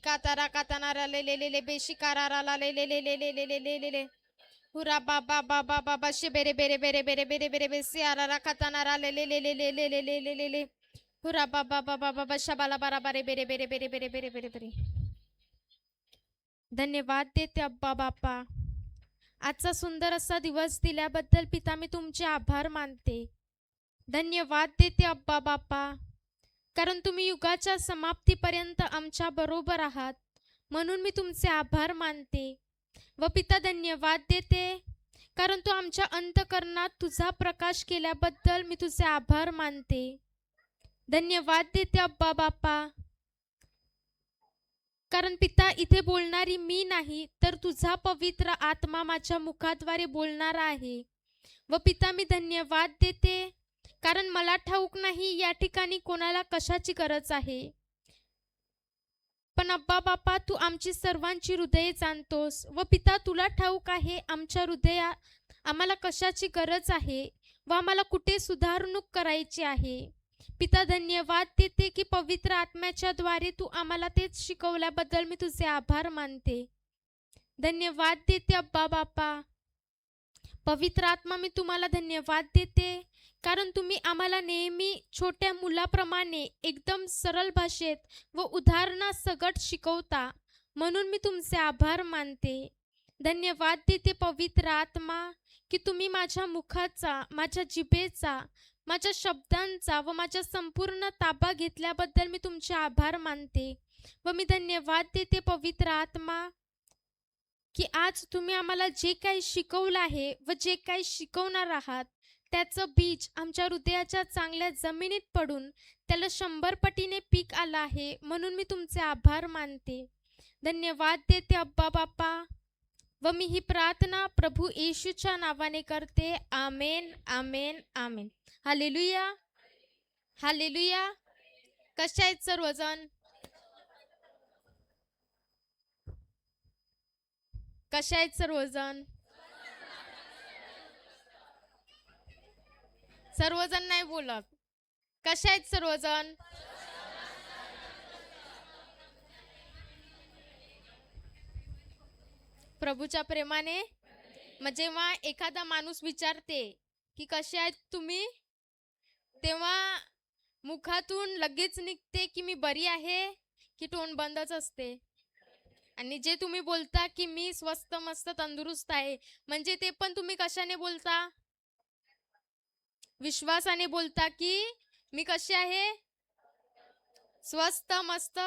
कातारा कातानारा ले ले ले ले बेशिकारा ला ले ले ले ले ले ले ले ले ले ले हुरा बा बा बा बा बा बा शे बेरे बेरे बेरे बेरे बेरे बेरे बेसे आरा कातानारा ले ले ले ले ले ले ले ले ले ले ले हुरा बा बा बा बा बा बा शबाला बारा बारे बेरे बेरे बेरे बेरे बेरे बेरे बेरे. धन्यवाद देते अब्बा बाप्पा. आजचा सुंदर असा दिवस दिल्याबद्दल पिता मी तुमचे आभार मानते. धन्यवाद देते अब्बा बाप्पा, कारण तुम्ही युगाच्या समाप्तीपर्यंत आमच्या बरोबर आहात, म्हणून मी तुमचे आभार मानते. व पिता धन्यवाद देते, कारण तू आमच्या अंतःकरणात तुझा प्रकाश केल्याबद्दल मी तुझे आभार मानते. धन्यवाद देते अब्बा बाप्पा, कारण पिता इथे बोलणारी मी नाही, तर तुझा पवित्र आत्मा माझ्या मुखाद्वारे बोलणार आहे. व पिता मी धन्यवाद देते, कारण मला ठाऊक नाही या ठिकाणी कोणाला कशाची गरज आहे, पण अब्बा बाप्पा तू आमची सर्वांची हृदये जाणतोस. व पिता तुला ठाऊक आहे आमच्या हृदयात आम्हाला कशाची गरज आहे व आम्हाला कुठे सुधारणूक करायची आहे. पिता धन्यवाद देते की पवित्र आत्म्याच्या द्वारे तू आम्हाला तेच शिकवल्याबद्दल मी तुझे आभार मानते. धन्यवाद देते अब्बा बाप्पा. पवित्र आत्मा मी तुम्हाला धन्यवाद देते, कारण तुम्ही आम्हाला नेहमी छोट्या मुलाप्रमाणे एकदम सरळ भाषेत व उदाहरणासकट शिकवता, म्हणून मी तुमचे आभार मानते. धन्यवाद देते पवित्र आत्मा की तुम्ही माझ्या मुखाचा, माझ्या जिभेचा, माझ्या शब्दांचा व माझ्या संपूर्ण ताबा घेतल्याबद्दल मी तुमचे आभार मानते. व मी धन्यवाद देते पवित्र आत्मा की आज तुम्ही आम्हाला जे काही शिकवलं आहे व जे काही शिकवणार आहात त्याचं बीज आमच्या हृदयाच्या चांगल्या जमिनीत पडून त्याला 100 पटीने पीक आलं आहे, म्हणून मी तुमचे आभार मानते. धन्यवाद देते अब्बा बाप्पा. व मी ही प्रार्थना प्रभू येशूच्या नावाने करते. आमेन आमेन आमेन. हालेलुया हालेलुया. कशा आहेत सर्वजण? कशा आहेत सर्वजण? सर्वजण नाही बोलत. कशा आहेत सर्वजण? प्रभूच्या प्रेमाने. मग जेव्हा एखादा माणूस विचारते की कसे आहेत तुम्ही, तेव्हा मुखातून लगेच निघते की मी बरी आहे, की तोंड बंदच असते. आणि जे तुम्ही बोलता की मी स्वस्त मस्त तंदुरुस्त आहे, म्हणजे ते पण तुम्ही कशाने बोलता? विश्वासाने बोलता की मी कशी आहे? स्वस्त मस्त.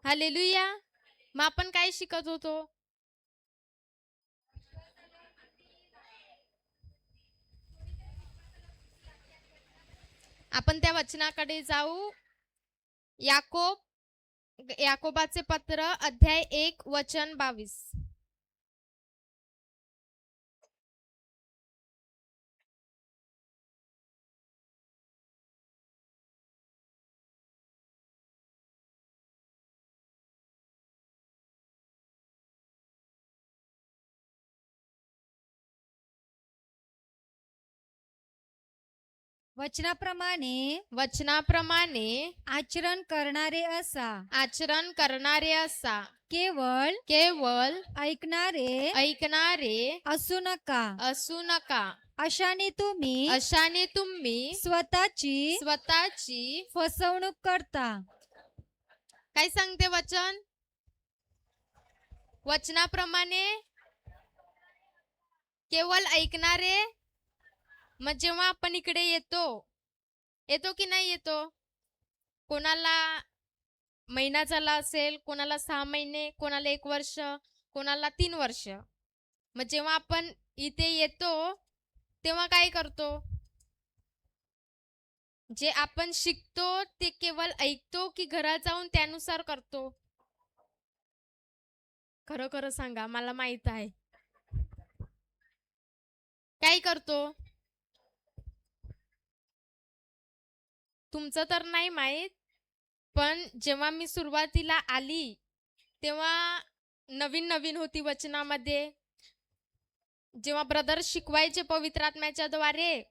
हालेलुया. मग आपण काय शिकत होतो? आपण त्या वचनाकडे जाऊ. याकोबाचे पत्र अध्याय 1 वचन 22. वचनाप्रमाणे आचरण करणारे असा केवळ ऐकणारे असू नका. अशाने तुम्ही स्वतःची फसवणूक करता. काय सांगते वचन? वचनाप्रमाणे केवळ ऐकणारे. मग जेव्हा आपण इकडे येतो की नाही येतो, कोणाला महिना झाला असेल, कोणाला 6 महिने, कोणाला 1 वर्ष, कोणाला 3 वर्ष. मग जेव्हा आपण इथे येतो तेव्हा काय करतो? जे आपण शिकतो ते केवळ ऐकतो की घरात जाऊन त्यानुसार करतो? खरं खरं सांगा, मला माहित आहे. काय करतो? तुमचं तर नाही माहित, पण जेव्हा मी सुरुवातीला आली तेव्हा नवीन होती वचनामध्ये. जेव्हा ब्रदर शिकवायचे पवित्र आत्म्याच्या द्वारे,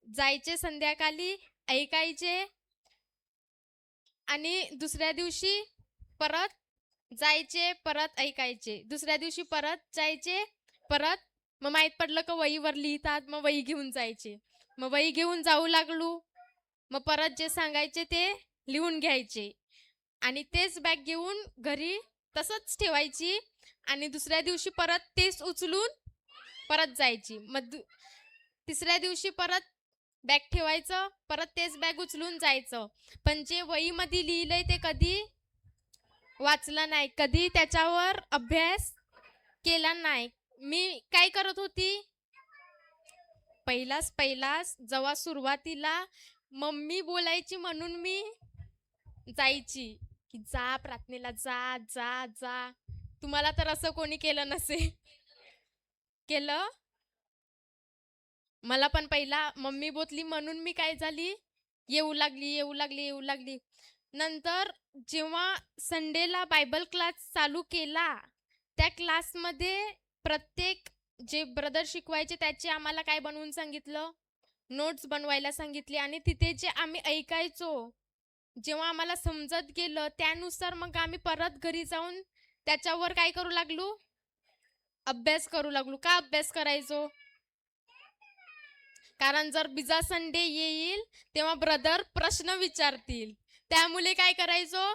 जायचे संध्याकाळी, ऐकायचे आणि दुसऱ्या दिवशी परत जायचे, परत ऐकायचे. दुसऱ्या दिवशी परत जायचे, परत मग माहित पडलं का वहीवर लिहितात, मग वही घेऊन जायचे. मग वही घेऊन जाऊ लागलो. मग परत जे सांगायचे ते लिहून घ्यायचे आणि तेच बॅग घेऊन घरी तसंच ठेवायची आणि दुसऱ्या दिवशी परत तेच उचलून परत जायची. मग तिसऱ्या दिवशी परत बॅग ठेवायचं, परत तेच बॅग उचलून जायचं. पण जे वहीमध्ये लिहिलंय ते कधी वाचलं नाही, कधी त्याच्यावर अभ्यास केला नाही. मी काय करत होती, पहिलाच जेव्हा सुरुवातीला मम्मी बोलायची म्हणून मी जायची, की जा प्रार्थनेला, जा जा जा. तुम्हाला तर असं कोणी केलं नसेल. केलं? मला पण पहिला मम्मी बोलली म्हणून मी काय झाली, येऊ लागली. नंतर जेव्हा संडेला बायबल क्लास चालू केला, त्या क्लासमध्ये प्रत्येक जे ब्रदर शिकवायचे त्याचे आम्हाला काय बनवून सांगितलं, नोट्स बनवायला सांगितली आणि तिथे जे आम्ही ऐकायचो, जेव्हा आम्हाला समजत गेलं त्यानुसार मग आम्ही परत घरी जाऊन त्याच्यावर काय करू लागलो, अभ्यास करू लागलो. का अभ्यास करायचो? कारण जर बिजा संडे येईल तेव्हा ब्रदर प्रश्न विचारतील. त्यामुळे काय करायचो,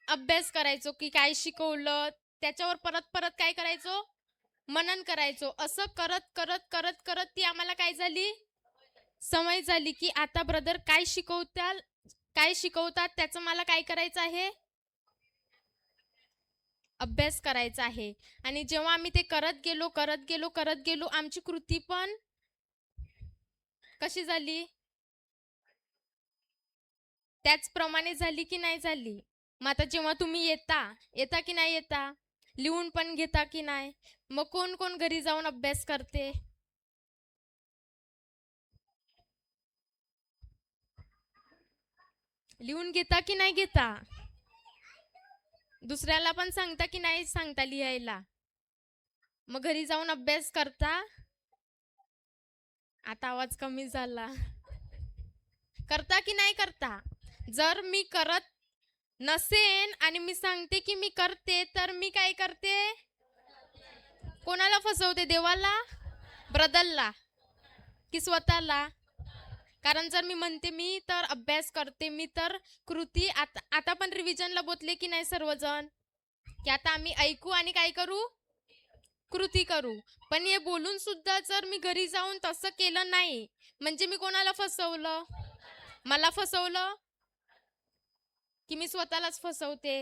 अभ्यास करायचो, की काय शिकवलं त्याच्यावर परत काय करायचो, मनन करायचो. असं करत ती आम्हाला काय झाली, सवय झाली, की आता ब्रदर काय शिकवतात त्याचं मला काय करायचं आहे, अभ्यास करायचा आहे. आणि जेव्हा आम्ही ते करत गेलो आमची कृती पण कशी झाली, त्याचप्रमाणे झाली की नाही झाली. मग आता जेव्हा तुम्ही येता की नाही येता, लिहून पण घेता की नाही, मग कोण कोण घरी जाऊन अभ्यास करते, लिहून घेता की नाही घेता, दुसऱ्याला पण सांगता की नाही सांगता लिहायला, मग घरी जाऊन अभ्यास करता. आता आवाज कमी झाला. करता की नाही करता? जर मी करत नसेन आणि मी सांगते की मी करते, तर मी काय करते, कोणाला फसवते, देवाला, ब्रदरला की स्वतःला? कारण जर मी म्हणते मी तर अभ्यास करते, मी तर कृती, आता पण रिव्हिजनला बोलले की नाही सर्वजण, की आता आम्ही ऐकू आणि काय करू, कृती करू. पण हे बोलून सुद्धा जर मी घरी जाऊन तसं केलं नाही, म्हणजे मी कोणाला फसवलं, मला फसवलं की मी स्वतःलाच फसवते.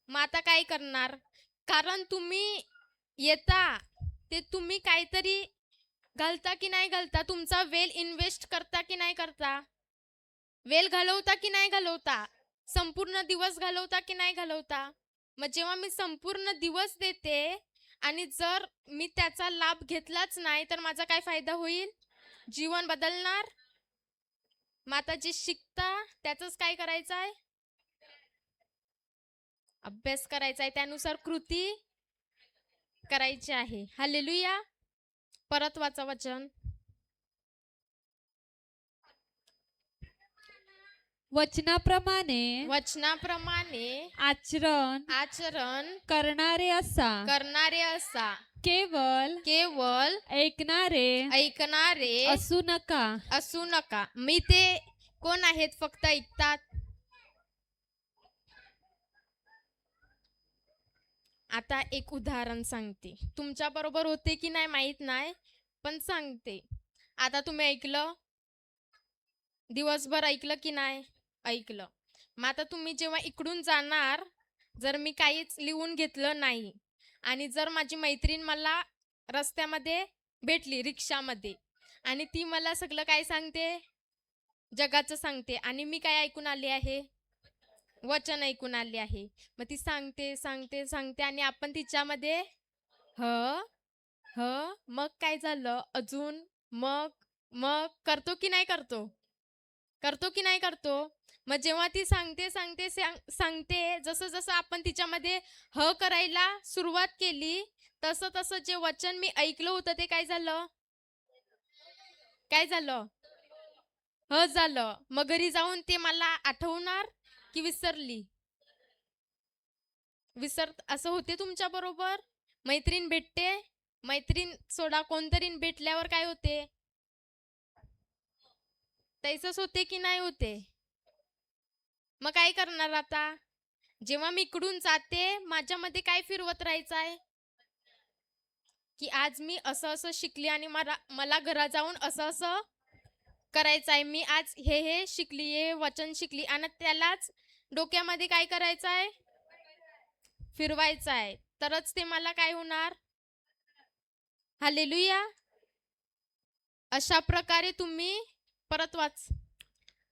मग आता काय करणार? कारण तुम्ही येता ते तुम्ही काहीतरी घालता की नाही घालता, तुमचा वेल इन्व्हेस्ट करता की नाही करता, वेल घालवता की नाही घालवता, संपूर्ण दिवस घालवता की नाही घालवता. मग जेव्हा मी संपूर्ण दिवस देते आणि जर मी त्याचा लाभ घेतलाच नाही, तर माझा काय फायदा होईल, जीवन बदलणार. मग आता जे शिकता त्याचंच काय करायचं आहे, अभ्यास करायचा आहे, त्यानुसार कृती करायची आहे. हालेलुया. परत वाचा वचन. वचनाप्रमाणे आचरण करणारे असा केवळ ऐकणारे असू नका. मी ते कोण आहेत, फक्त ऐकतात. आता एक उदाहरण सांगते, तुमच्या बरोबर होते की नाही माहित नाही, पण सांगते. आता तुम्ही ऐकलं, दिवसभर ऐकलं की नाही ऐकलं. मग आता तुम्ही जेव्हा इकडून जाणार, जर मी काहीच लिहून घेतलं नाही आणि जर माझी मैत्रीण मला रस्त्यामध्ये भेटली रिक्षामध्ये आणि ती मला सगळं काय सांगते, जगाचं सांगते, आणि मी काय ऐकून आले आहे, वचन ऐकून आले आहे. मग ती सांगते आणि आपण तिच्यामध्ये मग काय झालं अजून, मग करतो की नाही करतो. मग जेव्हा ती सांगते जसं आपण तिच्यामध्ये करायला सुरुवात केली, तसं जे वचन मी ऐकलं होतं ते काय झालं झालं. मग घरी जाऊन ते मला आठवणार की विसरली, असं होते तुमच्या बरोबर? मैत्रीण भेटते, मैत्रीण सोडा कोणतरी भेटल्यावर काय होते? तैसच होते की नाही होते? मग काय करणार आता? जेव्हा मी इकडून जाते माझ्यामध्ये काय फिरवत राहायचं आहे की आज मी असं असं शिकली आणि मला घरा जाऊन असं असं करायचं आहे. मी आज हे शिकली, हे वचन शिकली आणि त्यालाच डोक्यामध्ये काय करायचं आहे? फिरवायचं आहे. तरच ते मला काय होणार? हालेलुया. अशा प्रकारे तुम्ही परत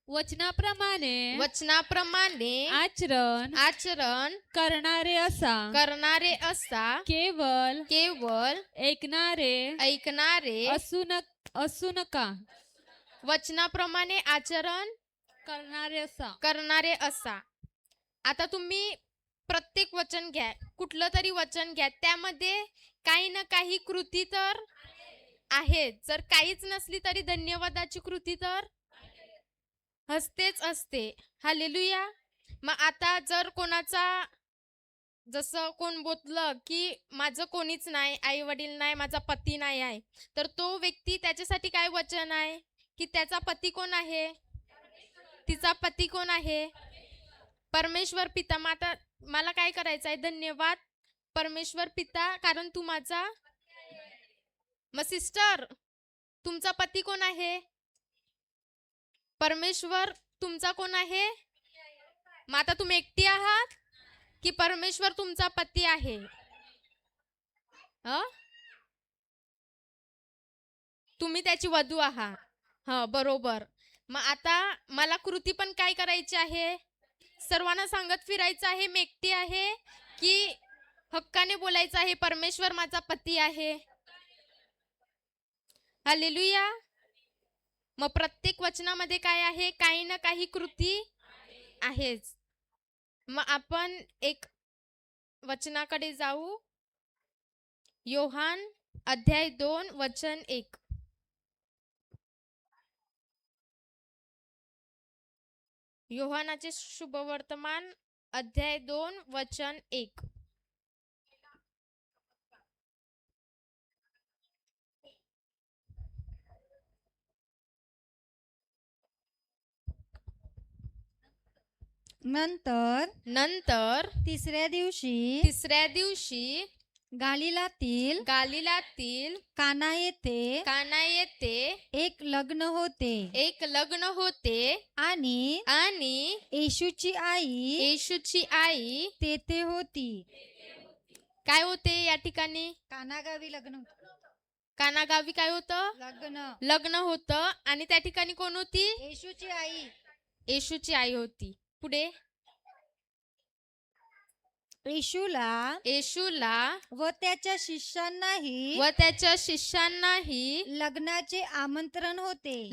वचनाप्रमाणे वचनाप्रमाणे आचरण करणारे असा केवळ ऐकणारे असू नका. वचनाप्रमाणे आचरण करणारे असा. आता तुम्ही प्रत्येक वचन घ्या, कुठलं तरी वचन घ्या, त्यामध्ये काही ना काही कृती तर आहे. जर काहीच नसली तरी धन्यवादाची कृती तर असते. हालेलुया. मग आता जर कोणाचा जसं कोण बोललं की माझं कोणीच नाही, आई वडील नाही, माझा पती नाही आहे, तर तो व्यक्ती त्याच्यासाठी काय वचन आहे की त्याचा पती कोण आहे? तिचा पती कोण आहे? परमेश्वर पिता. मग आता मला काय करायचं आहे? धन्यवाद परमेश्वर पिता, कारण तू माझा. मग सिस्टर, तुमचा पती कोण आहे? परमेश्वर. तुमचा कोण आहे? मग आता तुम्ही एकटी आहात की परमेश्वर तुमचा पती आहे? तुम्ही त्याची वधू आहात. बरोबर. मग आता मला कृती पण काय करायची आहे? सर्वांना सांगत फिरायचं आहे मी एकटी आहे, की हक्काने बोलायचं आहे परमेश्वर माझा पती आहे? हालेलुया. मग प्रत्येक वचनामध्ये काय आहे? काही ना काही कृती आहेच. मग आपण एक वचनाकडे जाऊ. योहान अध्याय 2 वचन 1. योहानाचे शुभवर्तमान अध्याय 2 वचन 1. नंतर तिसऱ्या दिवशी गालिलातील काना येथे एक लग्न होते आणि येशूची आई तेथे होती. काय होते या ठिकाणी? कानागावी लग्न. कानागावी काय होतं? लग्न होतं. आणि त्या ठिकाणी कोण होती? येशूची आई होती. पुढे येशूला व त्याच्या शिष्यांनाही लग्नाचे आमंत्रण होते.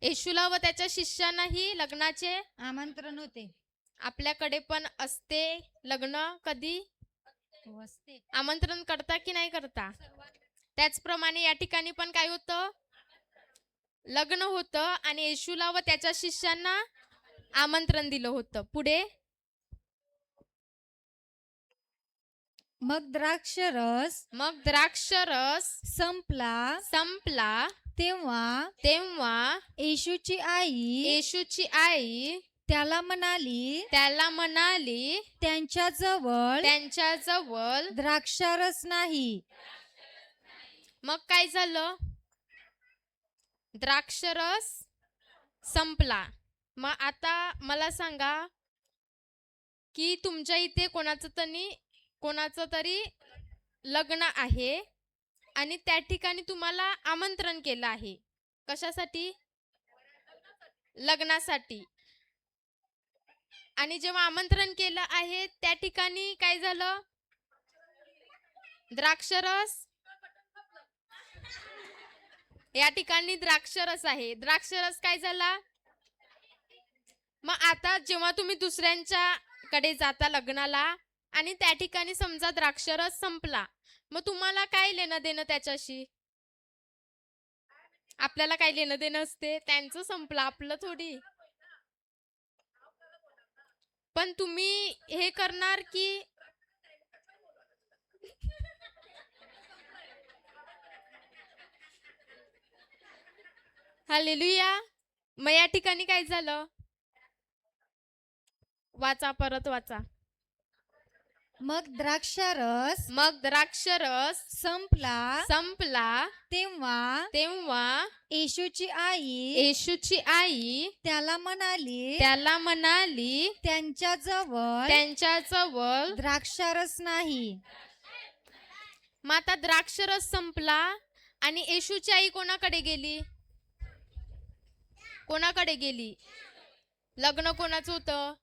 येशूला व त्याच्या शिष्यांनाही लग्नाचे आमंत्रण होते. आपल्याकडे पण असते लग्न. कधी असते? आमंत्रण करता की नाही करता? त्याचप्रमाणे या ठिकाणी पण काय होतं? लग्न होतं आणि येशूला व त्याच्या शिष्यांना आमंत्रण दिलं होतं. पुढे मग द्राक्षरस संपला तेव्हा येशूची आई त्याला म्हणाली, त्यांच्याजवळ द्राक्षारस नाही. मग काय झालं? द्राक्षरस संपला. मग आता मला सांगा की तुमच्या इथे कोणाचं तरी लग्न आहे आणि त्या ठिकाणी तुम्हाला आमंत्रण केलं आहे. कशासाठी? लग्नासाठी. आणि जेव्हा आमंत्रण केलं आहे त्या ठिकाणी काय झालं? द्राक्षरस. या ठिकाणी द्राक्षरस आहे. द्राक्षरस काय झाला? मग आता जेव्हा तुम्ही दुसऱ्यांच्या कडे जाता लग्नाला आणि त्या ठिकाणी समजा द्राक्षरस संपला, मग तुम्हाला काय लेणं देणं त्याच्याशी? आपल्याला काय लेणं देणं असते? त्यांचं संपलं, आपलं थोडी. पण तुम्ही हे करणार की हालेलुया. मग या ठिकाणी काय झालं? वाचा, परत वाचा. मग द्राक्षारस संपला संपला तेव्हा येशूची येशूची आई त्याला म्हणाली त्यांच्याजवळ द्राक्षारस नाही. मग आता द्राक्षरस संपला आणि येशूची आई कोणाकडे गेली? लग्न कोणाचं होतं?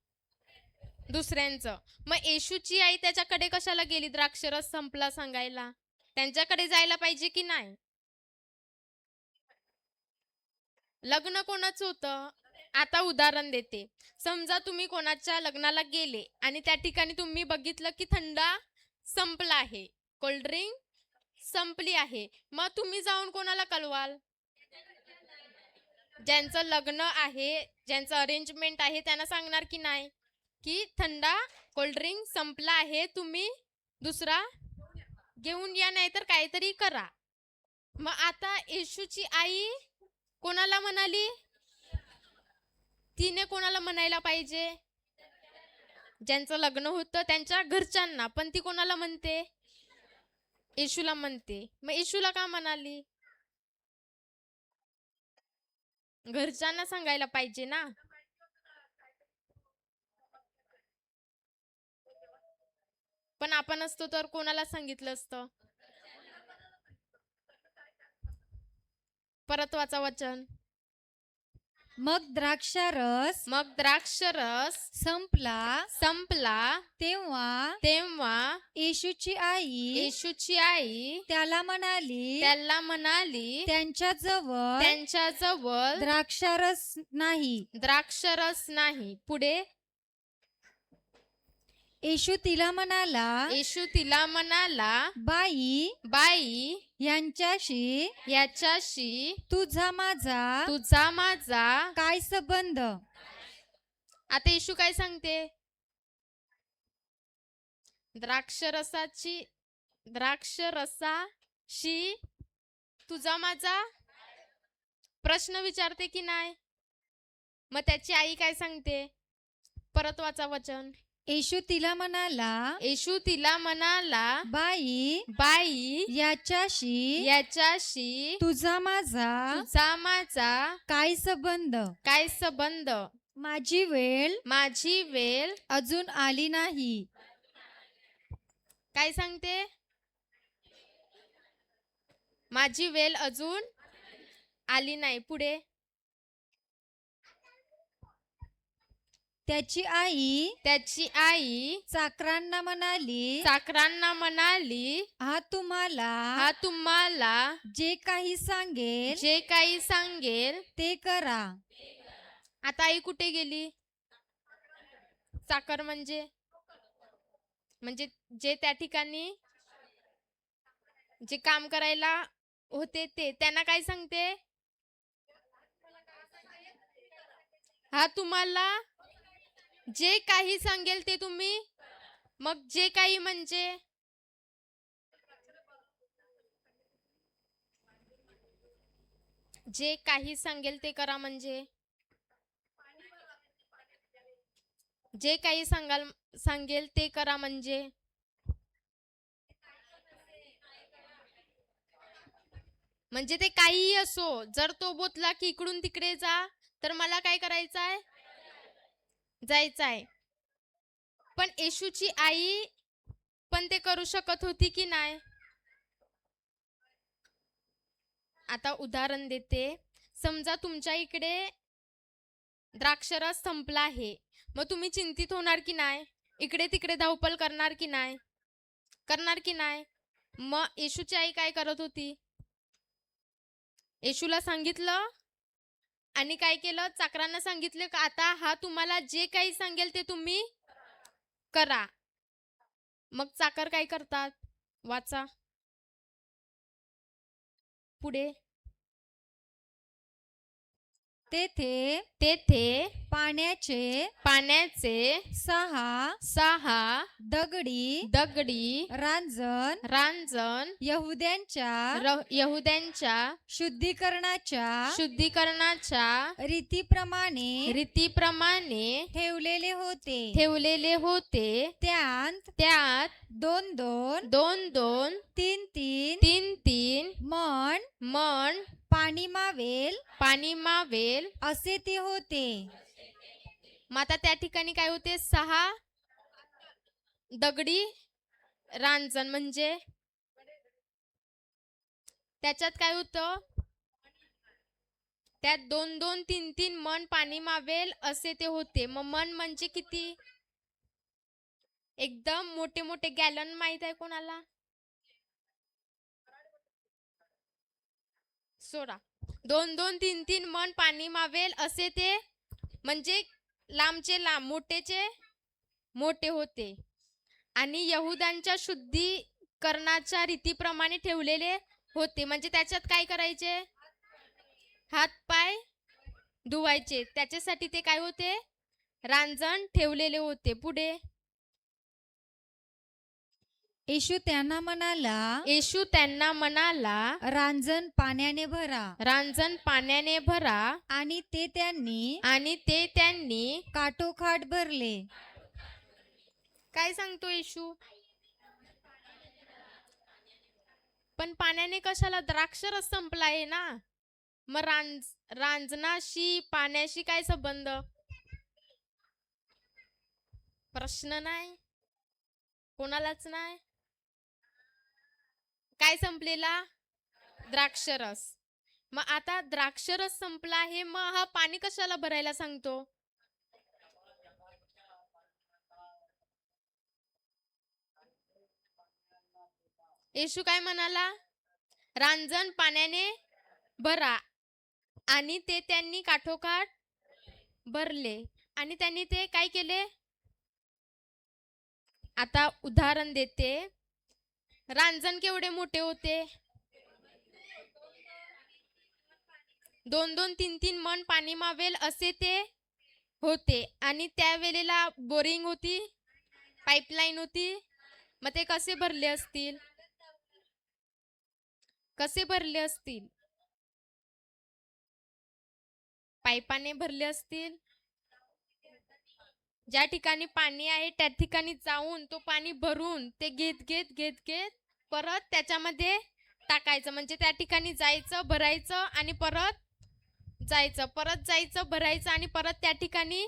दुसऱ्यांचं. मग येशूची आई त्याच्याकडे कशाला गेली? द्राक्षरस संपला सांगायला. त्यांच्याकडे जायला पाहिजे की नाही? लग्न कोणाचं होतं? आता उदाहरण देते. समजा तुम्ही कोणाच्या लग्नाला गेले आणि त्या ठिकाणी तुम्ही बघितलं की थंडा संपला आहे, कोल्ड्रिंक संपली आहे. मग तुम्ही जाऊन कोणाला कळवाल? ज्यांचं लग्न आहे, ज्यांचं अरेंजमेंट आहे त्यांना सांगणार की नाही की थंडा कोल्ड्रिंक संपला आहे, तुम्ही दुसरा घेऊन या, नाही तर काहीतरी करा. मग आता येशूची आई कोणाला म्हणाली? तिने कोणाला म्हणायला पाहिजे? ज्यांचं लग्न होतं त्यांच्या घरच्यांना. पण ती कोणाला म्हणते? येशूला म्हणते. मग येशूला का म्हणाली? घरच्यांना सांगायला पाहिजे ना. पण आपण असतो तर कोणाला सांगितलं असतं? परत वाचा वचन. मग द्राक्षारस संपला तेव्हा येशूची आई त्याला म्हणाली त्यांच्याजवळ द्राक्षारस नाही. पुढे. येशू तिला म्हणाला बाई याच्याशी तुझा माझा काय संबंध? आता येशू काय सांगते? द्राक्षरसाशी तुझा माझा प्रश्न विचारते की नाही? मग त्याची आई काय सांगते? परत वाचा वचन. येशू तिला म्हणाला बाई याच्याशी तुझा माझा काय संबंध? माझी वेळ अजून आली नाही. काय सांगते? माझी वेळ अजून आली नाही. पुढे. त्याची आई चाकरांना म्हणाली हा तुम्हाला जे काही सांगेल ते करा. आता आई कुठे गेली? चाकर म्हणजे जे त्या ठिकाणी जे काम करायला होते ते. त्यांना काय सांगते? हा तुम्हाला जे काही सांगेल ते तुम्ही. मग जे काही म्हणजे जे काही सांगेल ते करा. म्हणजे जे काही सांगेल ते करा म्हणजे ते काहीही असो. जर तो बोलला की इकडून तिकडे जा, तर मला काय करायचं आहे? जायचं आहे. पण येशूची आई पण ते करू शकत होती की नाही? आता उदाहरण देते. समजा तुमच्या इकडे द्राक्षरस संपला आहे. मग तुम्ही चिंतित होणार की नाही? इकडे तिकडे धावपळ करणार की नाही? मग येशूची आई काय करत होती? येशूला सांगितलं आणि काय केलं? चाकरांना सांगितले का आता हा तुम्हाला जे काही सांगेल ते तुम्ही करा. मग चाकर काय करतात? वाचा पुढे. तेथे तेथे पाण्याचे पाण्याचे 6 दगडी दगडी रांजण यहुद्यांच्या शुद्धीकरणाच्या रीतीप्रमाणे ठेवलेले होते त्यात दोन 3 मण पाणी मावेल असे ते होते. मग आता त्या ठिकाणी काय होते 6 दगडी रांजण म्हणजे त्याच्यात काय होतं त्यात 2-3 मण पाणी मावेल असे ते होते. मग मण म्हणजे किती एकदम मोठे मोठे गॅलन माहित आहे कोणाला सोडा 2-3 मण पाणी मावेल असे ते म्हणजे लांबचे लांब मोठेचे मोठे होते आणि यहुदांच्या शुद्धीकरणाच्या रीतीप्रमाणे ठेवलेले होते. म्हणजे त्याच्यात काय करायचे हात पाय धुवायचे त्याच्यासाठी ते काय होते रांजण ठेवलेले होते. पुढे येशू त्यांना म्हणाला रांजण पाण्याने भरा आणि ते त्यांनी काठोकाठ भरले. काय सांगतो येशू पण पाण्याने कशाला द्राक्षरस संपला आहे ना मग रांजणाशी पाण्याशी काय संबंध प्रश्न नाही कोणालाच नाही. काय संपलेला द्राक्षरस. मग आता द्राक्षरस संपला आहे मग हा पाणी कशाला भरायला सांगतो येशू काय म्हणाला रांजण पाण्याने भरा आणि ते त्यांनी काठोकाठ भरले आणि त्यांनी ते काय केले. आता उदाहरण देते रांजण केवढे मोठे होते 2-3 मण पाणी मावेल असे ते होते आणि त्यावेळेला बोरिंग होती पाईपलाईन होती. मग ते कसे भरले असतील पाईपाने भरले असतील. ज्या ठिकाणी पाणी आहे त्या ठिकाणी जाऊन तो पाणी भरून ते घेत परत त्याच्यामध्ये टाकायचं. म्हणजे त्या ठिकाणी जायचं भरायचं आणि परत जायचं भरायचं आणि परत त्या ठिकाणी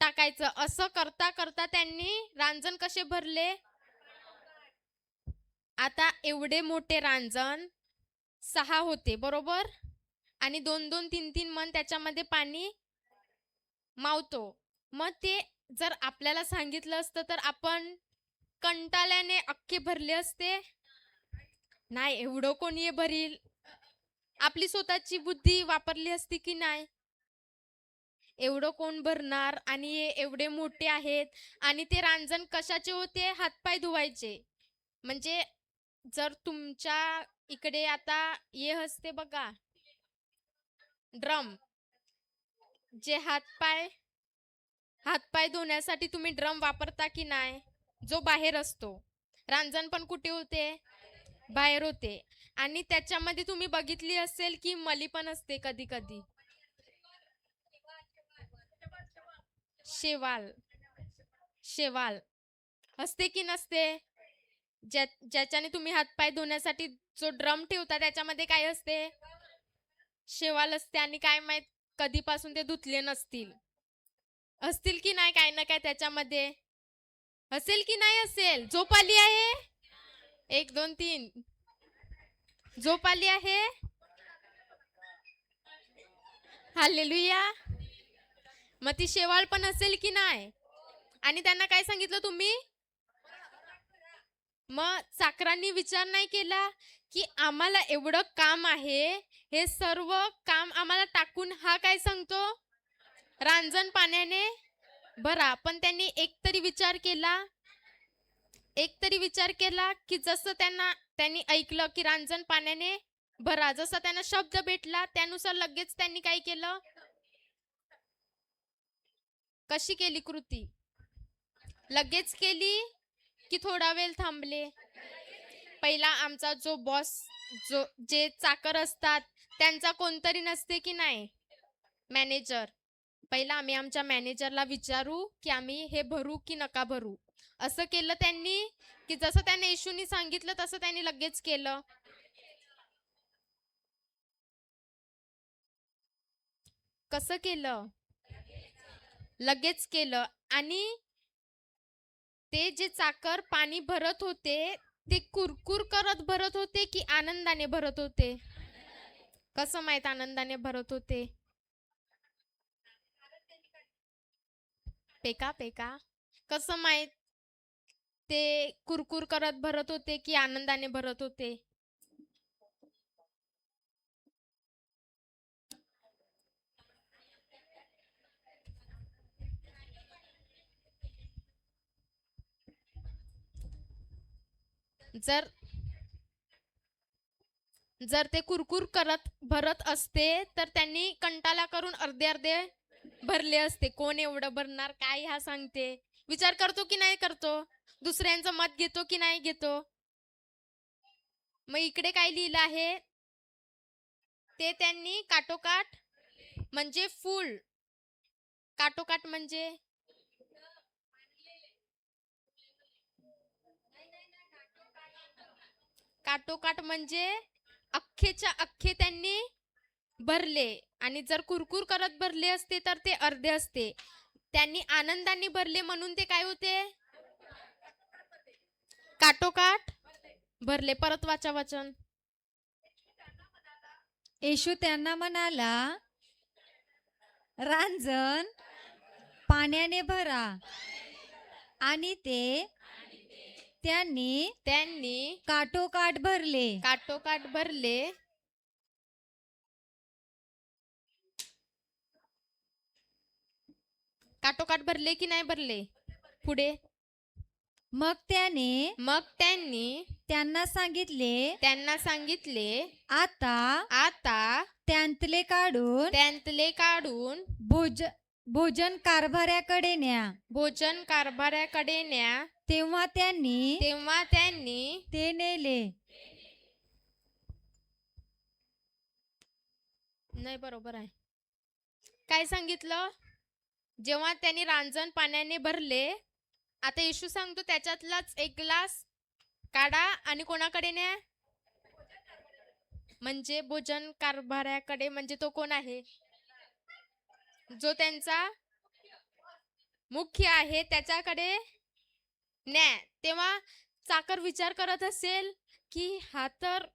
टाकायचं. असं करता करता त्यांनी रांजण कसे भरले. आता एवढे मोठे रांजण 6 होते बरोबर आणि 2-3 मण त्याच्यामध्ये पाणी मावतो. मग ते जर आपल्याला सांगितलं असतं तर आपण कंटाळ्याने अख्खे भरले असते नाही. एवढं कोणी भरील आपली स्वतःची बुद्धी वापरली असती की नाही. एवढं कोण भरणार आणि एवढे मोठे आहेत आणि ते रांजण कशाचे होते हातपाय धुवायचे. म्हणजे जर तुमच्या इकडे आता हे असते बघा ड्रम जे हातपाय धुण्यासाठी तुम्ही ड्रम वापरता की नाही जो बाहेर असतो. रांजण पण कुठे होते बाहेर होते आणि त्याच्यामध्ये तुम्ही बघितली असेल की मली पण असते कधी कधी शेवाल असते की नसते. ज्याच्याने तुम्ही हातपाय धुण्यासाठी जो ड्रम ठेवता त्याच्यामध्ये काय असते शेवाल असते आणि काय माहित कधीपासून ते धुतले असतील की नाही काय ना काय त्याच्यामध्ये असेल की नाही असेल. झोप आली आहे 1 2 3 झोप आली आहे हालेलुया. मग ती शेवाळ पण असेल की नाही आणि त्यांना काय सांगितलं तुम्ही मग चाकरांनी विचार नाही केला की आम्हाला एवढं काम आहे हे सर्व काम आम्हाला टाकून हा काय सांगतो रांजण पाण्याने भरा. पण त्यांनी एक तरी विचार केला की जसं त्यांनी ऐकलं की रांजण पाण्याने भरा जसं त्यांना शब्द भेटला त्यानुसार लगेच त्यांनी काय केलं कशी केली कृती? लगेच केली की थोडा वेळ थांबले? पहिला आमचा जो बॉस, जे चाकर असतात त्यांचा कोणतरी नसते की नाही, मॅनेजर. पहिला आम्ही आमच्या मॅनेजरला विचारू की आम्ही हे भरू की नका भरू. असं केलं त्यांनी की जसं त्याने येशूनी सांगितलं तसं त्यांनी लगेच केलं. कसं केलं? लगेच केलं. आणि ते जे चाकर पाणी भरत होते ते कुरकुर करत भरत होते की आनंदाने भरत होते? कसं माहित आनंदाने भरत होते? पेका पेका कसं माहित ते कुरकुर करत भरत होते की आनंदाने भरत होते? जर जर ते कुरकुर करत भरत असते तर त्यांनी कंटाळा करून अर्धे अर्धे भरले असते. कोण एवढं भरणार, काय ह्या सांगते. विचार करतो की नाही करतो? दुसऱ्यांचं मत घेतो की नाही घेतो? मग इकडे काय लिहिलं आहे? ते त्यांनी काटोकाट म्हणजे फुल. काटोकाट म्हणजे काटोकाट म्हणजे अख्खेच्या अख्खे त्यांनी भरले. आणि जर कुरकुर करत भरले असते तर ते अर्धे असते. त्यांनी आनंदाने भरले म्हणून ते काय होते? काटोकाट भरले. परत वाचा वचन. येशू त्यांना म्हणाला, रांजण पाण्याने भरा. आणि ते त्यांनी काठोकाठ भरले. काटोकाट भरले. काटोकाट भरले की नाही भरले? पुढे. मग त्यांनी त्यांना सांगितले, आता त्यांतले काढून भोजन कारभाऱ्याकडे न्या. तेव्हा त्यांनी ते नेले. नाही, बरोबर आहे. काय सांगितलं? जेव्हा त्यांनी रांजण पाण्याने भरले, आता येशू सांगतो त्याच्यातलाच एक ग्लास काढा आणि कोणाकडे न्या? म्हणजे भोजन कारभाऱ्याकडे. म्हणजे तो कोण आहे? जो त्यांचा मुख्य आहे त्याच्याकडे न्या. तेव्हा चाकर विचार करत असेल की हा तर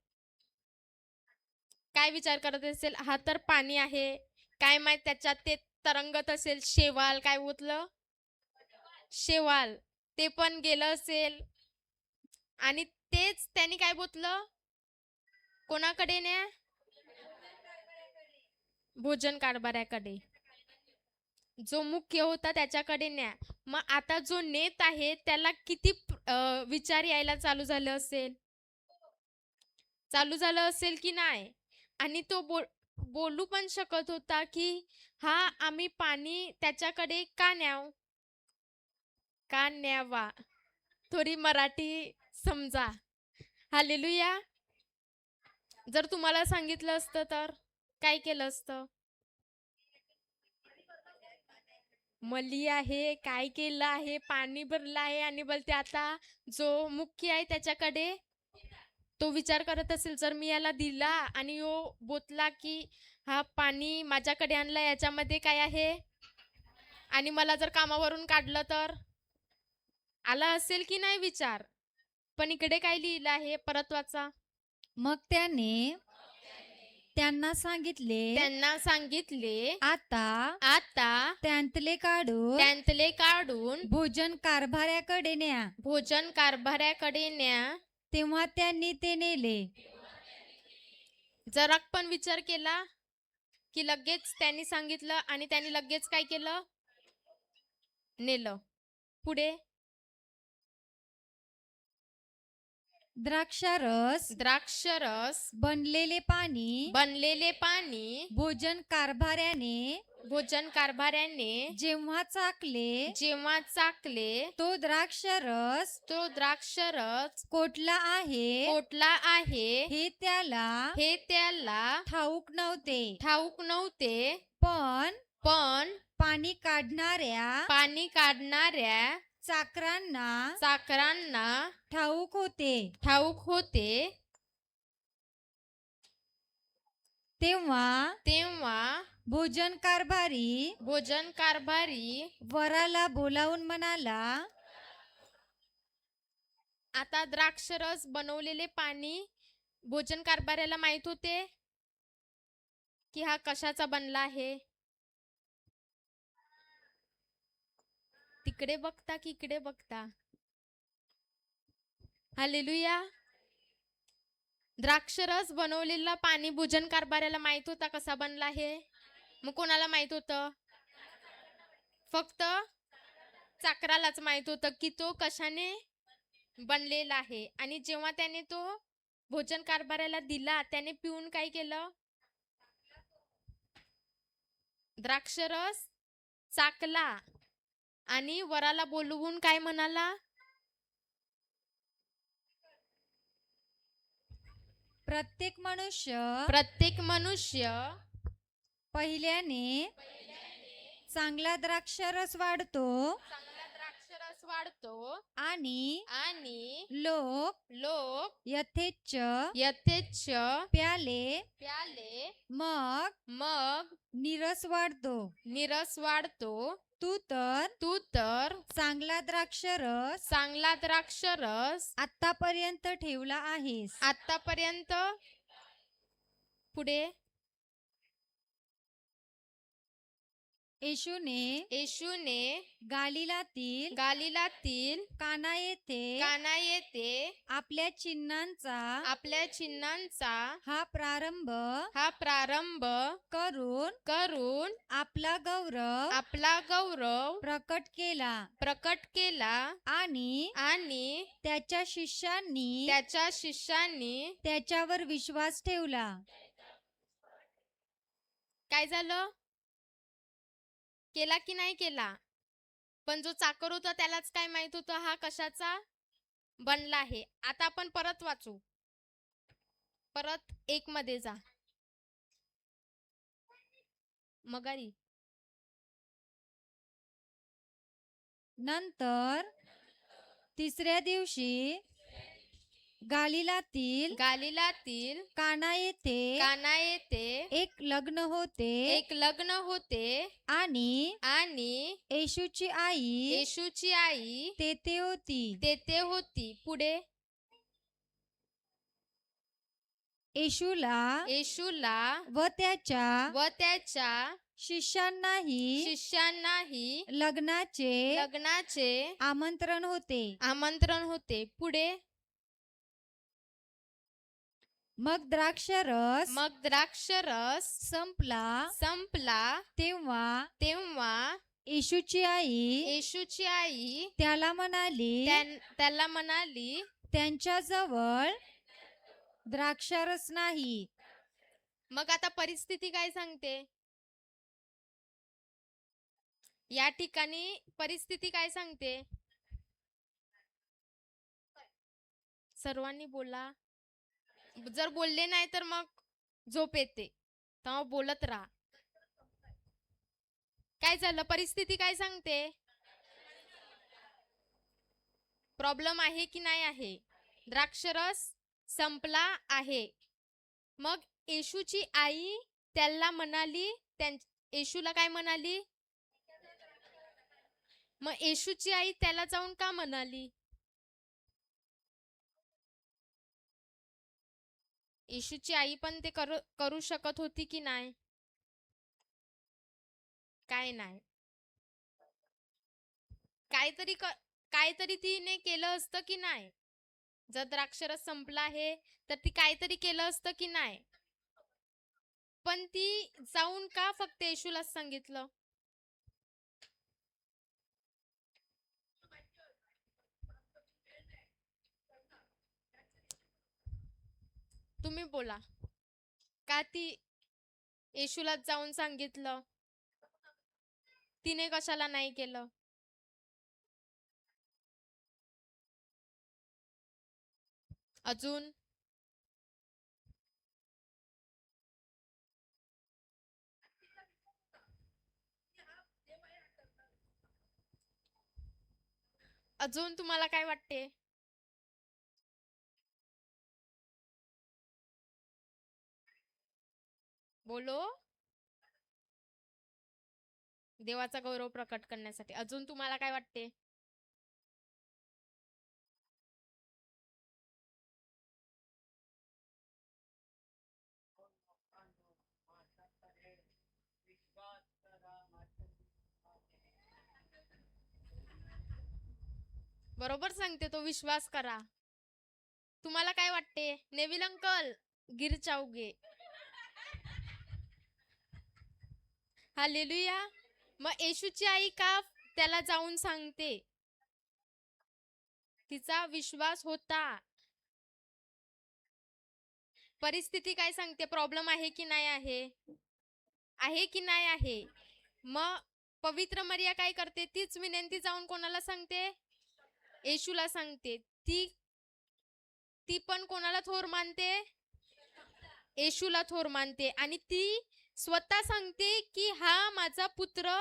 काय विचार करत असेल? हा तर पाणी आहे, काय माहित त्याच्यात ते तरंगत असेल. शेवाल काय होतलं? शेवाल ते पण गेलं असेल. आणि तेच त्यांनी काय बोतलं? कोणाकडे न्या? भोजन कारभाऱ्याकडे. जो मुख्य होता त्याच्याकडे न्या. मग आता जो नेत आहे त्याला किती विचार यायला चालू झालं असेल की नाही? आणि तो बोलू पण शकत होता की हा आम्ही पाणी त्याच्याकडे का न्यावा? थोडी मराठी समजा. हालेलुया. जर तुम्हाला सांगितलं असतं तर काय केलं असतं? मली आहे, काय केलं आहे, पाणी भरलं आहे आणि बोलते आता जो मुख्य आहे त्याच्याकडे. तो विचार करत असेल जर मी याला दिला आणि यो बोतला की हा पाणी माझ्याकडे आणला, याच्यामध्ये काय आहे, आणि मला जर कामावरून काढलं तर आला असेल की नाही विचार? पण इकडे काय लिहिलं आहे? परत वाचा. मग त्यांना सांगितले, आता त्यांतले काढून भोजन कारभाऱ्याकडे न्या. तेव्हा त्यांनी ते नेले. जरा पण विचार केला की लगेच त्यांनी सांगितलं आणि त्यांनी लगेच काय केलं? नेलं. पुढे. द्राक्षारस द्राक्षरस बनलेले पाणी बनलेले पाणी भोजन कारभाऱ्याने जेव्हा चाकले तो द्राक्षारस कोठला आहे हे त्याला ठाऊक नव्हते पण पाणी काढणाऱ्या चाकरांना ठाऊक होते. तेव्हा भोजन कारभारी वराला बोलावून म्हणाला. आता द्राक्षरस बनवलेले पाणी भोजन कारभाऱ्याला माहित होते की हा कशाचा बनला आहे. तिकडे बघता की इकडे बघता. हालेलुया. द्राक्षरस बनवलेला पाणी भोजन कारभाऱ्याला माहित होता कसा बनला आहे. मग कोणाला माहित होतं? फक्त चाकरालाच माहित होतं की तो कशाने बनलेला आहे. आणि जेव्हा त्याने तो भोजन कारभाऱ्याला दिला त्याने पिऊन काय केलं? द्राक्षरस चाकला आणि वराला बोलवून काय म्हणाला? प्रत्येक मनुष्य पहिल्याने चांगला द्राक्षारस वाढतो आणि लोक यथेच्छ प्याले मग नीरस वाढतो. तू तर चांगला द्राक्षारस आतापर्यंत ठेवला आहेस. पुढे येशूने गालिलातील काना येथे आपल्या चिन्हांचा हा प्रारंभ करून आपला गौरव प्रकट केला आणि त्याच्या शिष्यांनी त्याच्यावर विश्वास ठेवला. काय झालं? केला की नाही केला? पण जो चाकर होता त्यालाच काय माहित होतं हा कशाचा बनला आहे. आता आपण परत वाचू. परत 1 मध्ये जा. मगारी नंतर तिसऱ्या दिवशी गालिलातील काना येथे एक लग्न होते आणि येशूची आई तेथे होती. पुढे येशूला व त्याच्या शिष्यांनाही लग्नाचे आमंत्रण होते. पुढे मग द्राक्षरस संपला तेव्हा येशूची आई त्याला म्हणाली त्यांच्याजवळ द्राक्षारस नाही. मग आता परिस्थिती काय सांगते? या ठिकाणी परिस्थिती काय सांगते? सर्वांनी बोला. जर बोलले नाही तर मग झोप येते. तेव्हा बोलत राहा. काय झालं? परिस्थिती काय सांगते? प्रॉब्लेम आहे की नाही आहे? द्राक्षरस संपला आहे. मग येशूची आई त्याला म्हणाली, येशूला काय म्हणाली? मग येशूची आई त्याला जाऊन का म्हणाली? येशूची आई पण ते करू शकत होती की नाही? काय नाही. काहीतरी तिने केलं असतं की नाही? जर द्राक्षरस संपला आहे तर ती काहीतरी केलं असतं की नाही? पण ती जाऊन का फक्त येशूलाच सांगितलं? तुम्ही बोला. का ती येशूला जाऊन सांगितलं? तिने कशाला नाही केलं? अजून अजून तुम्हाला काय वाटते? बोलो. देवाचा गौरव प्रकट करण्यासाठी. अजून तुम्हाला काय वाटते? बरोबर सांगते तो, विश्वास करा. तुम्हाला काय वाटते? नेविल अंकल गिर जाओगे. हालेलुया. मग येशूची आई का त्याला जाऊन सांगते? तिचा विश्वास होता. परिस्थिती काय सांगते? प्रॉब्लेम आहे की नाही आहे? आहे की नाही आहे? मग पवित्र मरिया काय करते? तीच विनंती जाऊन कोणाला सांगते? येशूला सांगते. ती पण कोणाला थोर मानते? येशूला थोर मानते. आणि ती स्वतः सांगते की हा माझा पुत्र,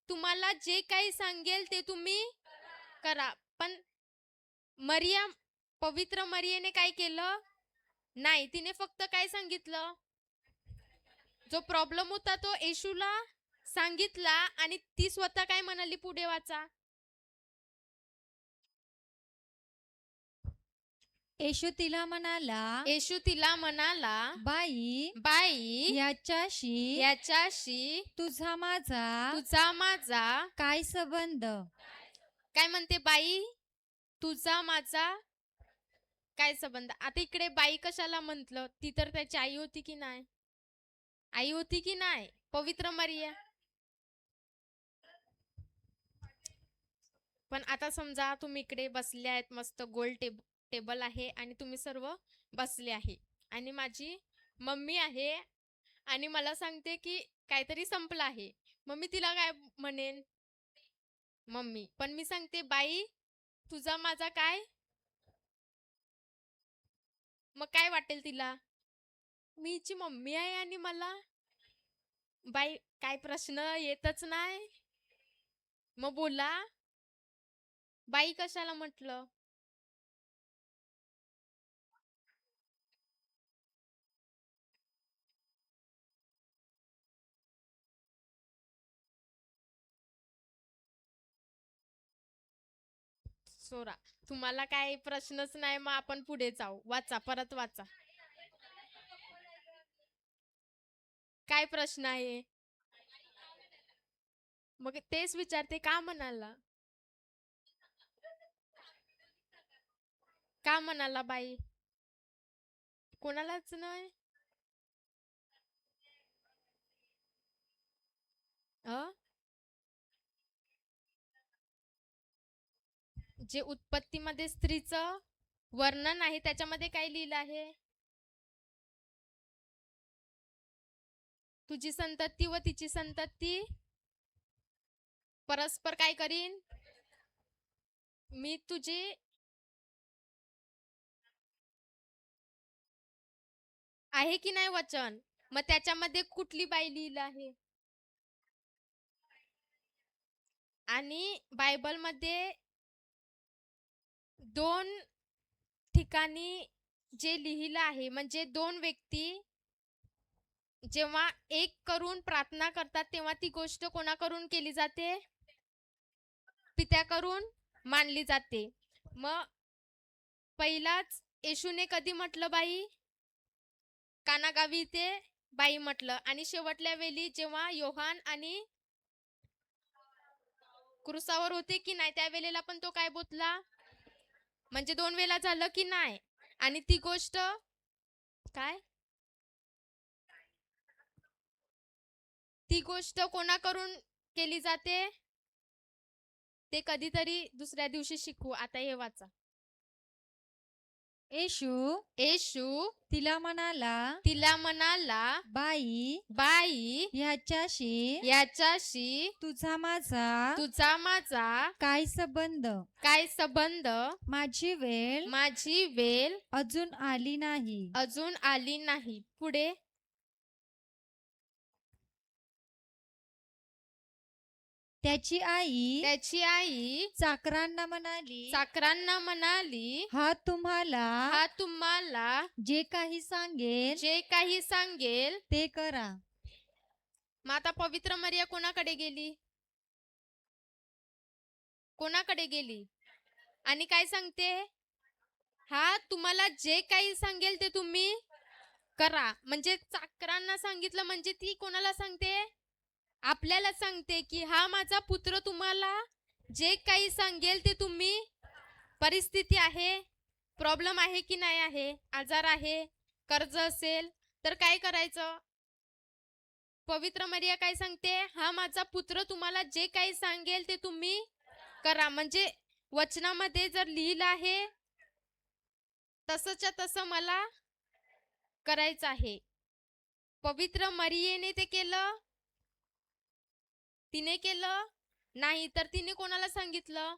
तुम्हाला जे काही सांगेल ते तुम्ही करा. पण मरिया, पवित्र मरियेने काय केलं? नाही, तिने फक्त काय सांगितलं? जो प्रॉब्लेम होता तो येशूला सांगितला. आणि ती स्वतः काय म्हणाली? पुढे वाचा. येशू तिला म्हणाला, येशू तिला म्हणाला, बाई, बाई, याच्याशी तुझा माझा काय संबंध? काय म्हणते? बाई, तुझा माझा काय संबंध? आता इकडे बाई कशाला म्हंटल? ती तर त्याची आई होती की नाही? आई होती की नाही? पवित्र मरिया. पण आता समजा तुम्ही इकडे बसले आहेत, मस्त गोल टेबल आहे आणि तुम्ही सर्व बसले आहे आणि माझी मम्मी आहे आणि मला सांगते की काहीतरी संपलं आहे. मग मी तिला काय म्हणेन? मम्मी. पण मी सांगते बाई, तुझा माझा काय? मग काय वाटेल तिला? मीची मम्मी आहे आणि मला बाई, काय प्रश्न येतच नाही. मग बोला, बाई कशाला म्हटलं? सोरा, तुम्हाला काय प्रश्नच नाही. मग आपण पुढे जाऊ. वाचा, परत वाचा. काय प्रश्न आहे? मग तेच विचारते, का म्हणाला? का म्हणाला बाई? कोणालाच नाही. जे उत्पत्तीमध्ये स्त्रीचं वर्णन आहे त्याच्यामध्ये काय लिहिलं आहे? तुझी संतती व तिची संतती परस्पर काय करीन? मी तुझे आहे की नाही वचन? मग त्याच्यामध्ये कुठली बाई लिहिलं आहे? आणि बायबलमध्ये 2 ठिकाणी जे लिहिलं आहे, म्हणजे 2 व्यक्ती जेव्हा एक करून प्रार्थना करतात तेव्हा ती गोष्ट कोणाकडून केली जाते? पित्याकडून मानली जाते. मग पहिलाच येशूने कधी म्हटलं बाई? कानागावी ते बाई म्हटलं. आणि शेवटल्या वेळी जेव्हा योहान आणि क्रुसावर होते की नाही, त्यावेळेला पण तो काय बोलला? म्हणजे 2 वेळा झालं की नाही? आणि ती गोष्ट काय? ती गोष्ट कोणाकडून केली जाते? ते कधीतरी दुसऱ्या दिवशी शिकू. आता हे वाचा. येशू तिला म्हणाला, बाई, याच्याशी तुझा माझा काय संबंध? माझी वेळ अजून आली नाही. पुढे त्याची आई चाकरांना म्हणाली, हा तुम्हाला जे काही सांगेल ते करा. मग आता पवित्र मरिया कोणाकडे गेली आणि काय सांगते? हा तुम्हाला जे काही सांगेल ते तुम्ही करा. म्हणजे चाकरांना सांगितलं म्हणजे ती कोणाला सांगते? आपल्याला सांगते की हा माझा पुत्र तुम्हाला जे काही सांगेल ते तुम्ही. परिस्थिती आहे, प्रॉब्लेम आहे की नाही आहे, आजार आहे, कर्ज असेल तर काय करायचं? पवित्र मरिया काय सांगते? हा माझा पुत्र तुम्हाला जे काही सांगेल ते तुम्ही करा. म्हणजे वचनामध्ये जर लिहिलं आहे तसंच्या तसं मला करायचं आहे. पवित्र मरियेने ते केलं? तिने केलं नाही, तर तिने कोणाला सांगितलं?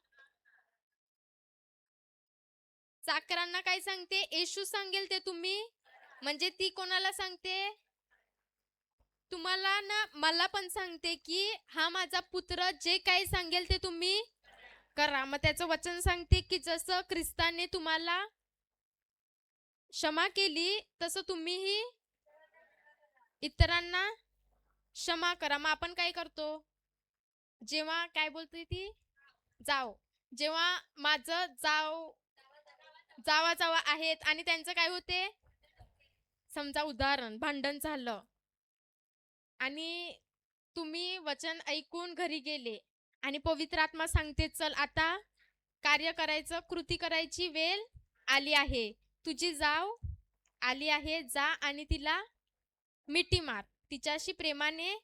चाकरांना काय सांगते? येशू सांगेल ते तुम्ही. म्हणजे ती कोणाला सांगते? तुम्हाला ना मला पण सांगते की हा माझा पुत्र जे काही सांगेल ते तुम्ही करा. मग त्याचं वचन सांगते की जसं ख्रिस्ताने तुम्हाला क्षमा केली तसं तुम्हीही इतरांना क्षमा करा. मग आपण काय करतो? जेव्हा काय बोलते ती? जेव्हा माझं जावा आहेत आणि त्यांचं काय होते? समजा उदाहरण भांडण झालं आणि तुम्ही वचन ऐकून घरी गेले आणि पवित्र आत्मा सांगते चल आता कार्य करायचं, कृती करायची वेळ आली आहे, तुझी जाव आली आहे, जा आणि तिला मिठी मार, तिच्याशी प्रेमाने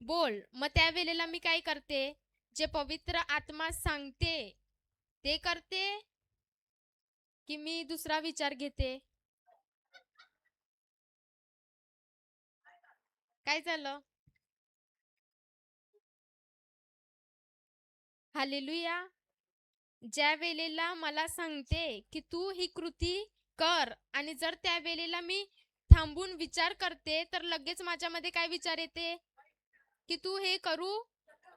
बोल. मग त्या वेळेला मी काय करते? जे पवित्र आत्मा सांगते ते करते की मी दुसरा विचार घेते? काय झालं? हालेलुया. ज्या वेळेला मला सांगते की तू ही कृती कर आणि जर त्या वेळेला मी थांबून विचार करते तर लगेच माझ्यामध्ये काय विचार येते? की तू हे करू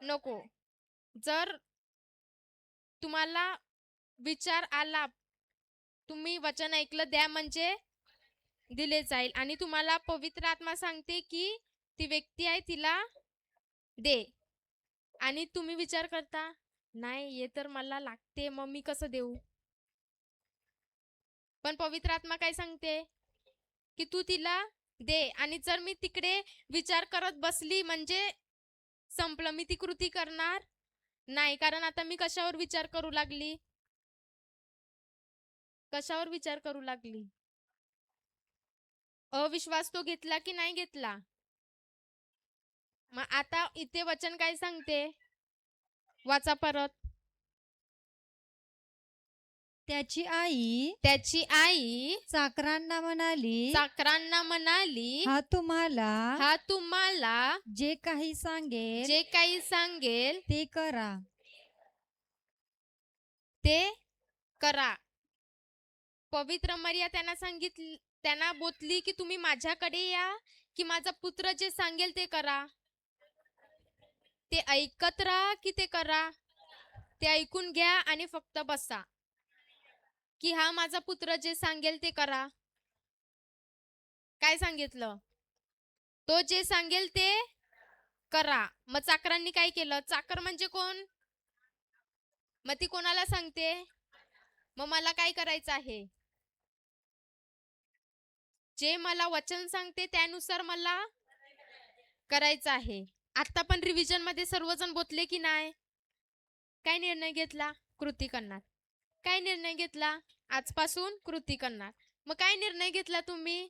नको. जर तुम्हाला विचार आला, तुम्ही वचन ऐकलं द्या म्हणजे दिले जाईल आणि तुम्हाला पवित्र आत्मा सांगते की ती व्यक्ती आहे तिला दे आणि तुम्ही विचार करता नाही हे तर मला लागते, मग मी कसं देऊ? पण पवित्र आत्मा काय सांगते? की तू तिला दे. आणि जर मी तिकडे विचार करत बसली म्हणजे संपलं, मी ती कृती करणार नाही. कारण आता मी कशावर विचार करू लागली? अविश्वास तो घेतला की नाही घेतला? मग आता इथे वचन काय सांगते? वाचा परत. त्याची आई चाकरांना म्हणाली, हा तुम्हाला जे काही सांगेल ते करा. पवित्र मरिया त्यांना बोलली की तुम्ही माझ्याकडे या की माझा पुत्र जे सांगेल ते करा. ते ऐकत राहा की ते करा? ते ऐकून घ्या आणि फक्त बसा की हा माझा पुत्र जे सांगेल ते करा. काय सांगितलं? तो जे सांगेल ते करा. मग चाकरांनी काय केलं? चाकर म्हणजे कोण? मग ती कोणाला सांगते? मग मला काय करायचं आहे? जे मला वचन सांगते त्यानुसार मला करायचं आहे. आता पण रिव्हिजन मध्ये सर्वजण बोलले की नाही? काय निर्णय घेतला? कृती करणार. काय निर्णय घेतला? आजपासून कृती करणार. मग काय निर्णय घेतला तुम्ही?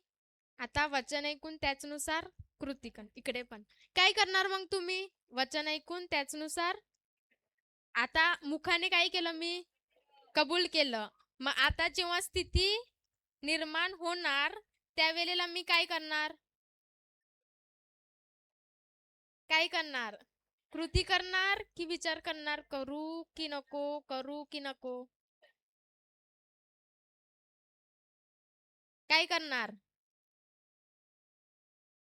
आता वचन ऐकून त्याचनुसार कृती करणार. इकडे पण काय करणार मग तुम्ही? वचन ऐकून त्याचनुसार. आता मुखाने काय केलं? मी कबूल केलं. मग आता जेव्हा स्थिती निर्माण होणार त्यावेळेला मी काय करणार? काय करणार? कृती करणार की विचार करणार? करू की नको, करू की नको? काय करणार?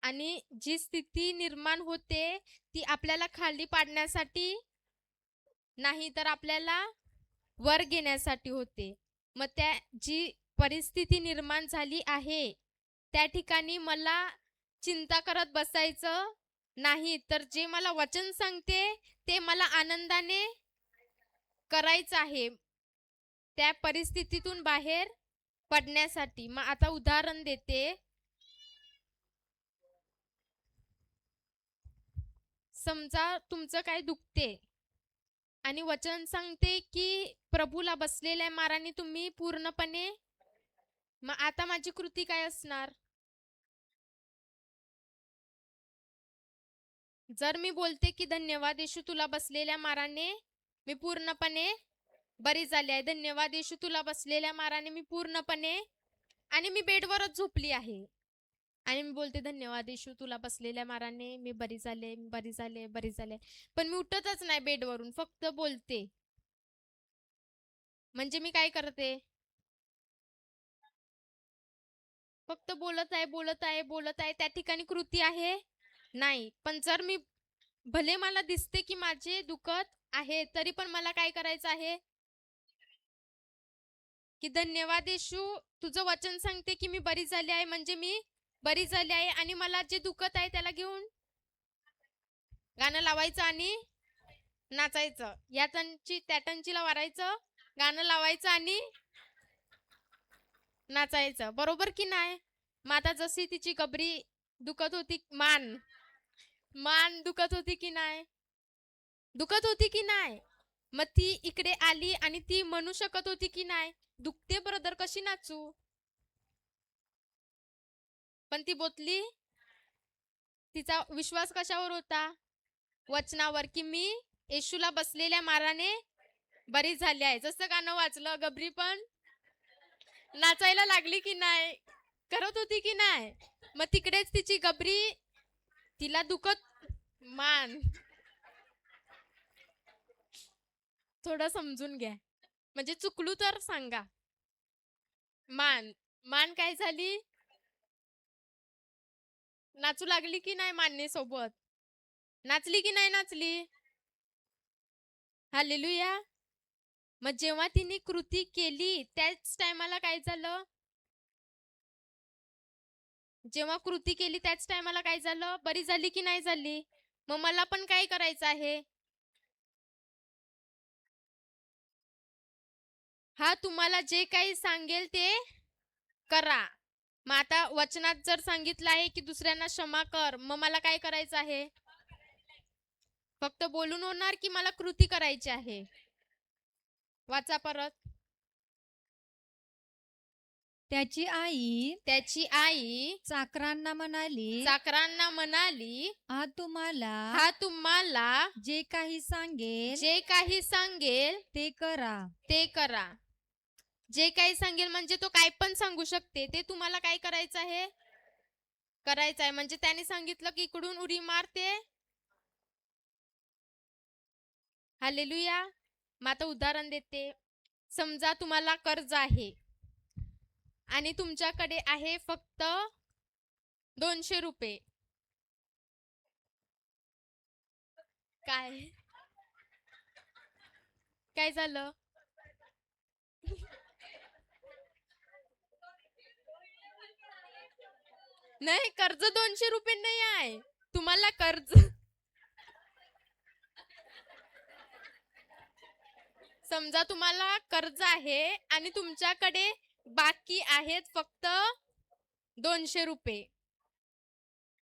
आणि जी स्थिती निर्माण होते ती आपल्याला खाली पाडण्यासाठी नाही, तर आपल्याला वर घेण्यासाठी होते. मग त्या जी परिस्थिती निर्माण झाली आहे त्या ठिकाणी मला चिंता करत बसायचं नाही, तर जे मला वचन सांगते ते मला आनंदाने करायचं आहे त्या परिस्थितीतून बाहेर पडण्यासाठी. मग आता उदाहरण देते. समजा तुमचं काय दुखते आणि वचन सांगते की प्रभूला बसलेल्या माराने तुम्ही पूर्णपणे, मग आता माझी कृती काय असणार? जर मी बोलते की धन्यवाद येशू, तुला बसलेल्या माराने मी पूर्णपणे बरी झाली आहे, धन्यवाद येशू, तुला बसलेल्या माराने मी पूर्णपणे, आणि मी बेडवरच झोपली आहे आणि मी बोलते धन्यवाद येशू, तुला बसलेल्या माराने मी बरी झाले, बरी झाले, बरी झाले, पण मी उठतच नाही बेडवरून, फक्त बोलते. म्हणजे मी काय करते? फक्त बोलत आहे, बोलत आहे, बोलत आहे. त्या ठिकाणी कृती आहे नाही. पण जर मी, भले मला दिसते की माझे दुखत आहे, तरी पण मला काय करायचं आहे? की धन्यवाद येशू, तुझं वचन सांगते की मी बरी झाली आहे, म्हणजे मी बरी झाली आहे. आणि मला जे दुखत आहे त्याला घेऊन गाणं लावायचं आणि नाचायचं. या टंची त्या टंचीला वारायचं, गाणं लावायचं आणि नाचायचं. बरोबर की नाही? मग आता जशी तिची गबरी दुखत होती, मान मान दुखत होती की नाही? दुखत होती की नाही? मग ती इकडे आली आणि ती म्हणू शकत होती की नाही, दुखते ब्रदर, कशी नाचू? पण ती बोतली. तिचा विश्वास कशावर होता? वचनावर, की मी येशूला बसलेल्या माराने बरी झाली आहे. जसं गाणं वाचलं, गबरी पण नाचायला लागली की नाही? करत होती की नाही? मग तिकडेच तिची गबरी, तिला दुखत, मान, थोडं समजून घ्या, म्हणजे चुकलू तर सांगा. मान मान काय झाली? नाचू लागली की नाही? मान्य सोबत नाचली की नाही नाचली? हालेलुया. मग जेव्हा तिने कृती केली त्याच टायमाला काय झालं? जेव्हा कृती केली त्याच टायमाला काय झालं? बरी झाली की नाही झाली? मग मला पण काय करायचं आहे? हा तुम्हाला जे काही सांगेल ते करा. मग आता वचनात जर सांगितलं आहे की दुसऱ्यांना क्षमा कर, मग मला काय करायचं आहे? फक्त बोलून होणार की मला कृती करायची आहे? वाचा परत. त्याची आई त्याची आई चाकरांना म्हणाली, चाकरांना म्हणाली, हा तुम्हाला हा तुम्हाला जे काही सांगेल जे काही सांगेल ते करा. ते करा. जे काही सांगेल म्हणजे तो काय पण सांगू शकते, ते तुम्हाला काय करायचं आहे? करायचं आहे. म्हणजे त्याने सांगितलं की इकडून उडी मारते. हालेलुया. मग आता उदाहरण देते. समजा तुम्हाला कर्ज आहे आणि तुमच्याकडे आहे फक्त 200 रुपये. काय काय झालं? नाही, कर्ज 200 रुपये नाही आहे. तुम्हाला कर्ज, समजा तुम्हाला कर्ज आहे आणि तुमच्याकडे बाकी आहेत फक्त 200 रुपये,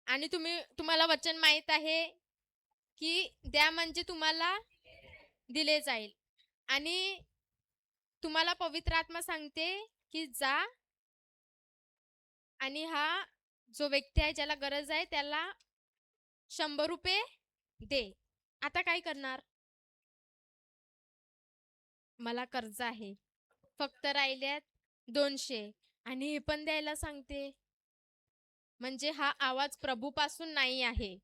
आणि तुम्हाला वचन माहित आहे की द्या म्हणजे तुम्हाला दिले जाईल, आणि तुम्हाला पवित्र आत्मा सांगते की जा आणि हा जो व्यक्ती आहे ज्याला गरज आहे त्याला 100 रुपये दे. आता काय करणार? मला कर्ज आहे, फक्त राहिल्यात 200, आणि हे पण द्यायला सांगते. म्हणजे हा आवाज प्रभूपासून नाही आहे.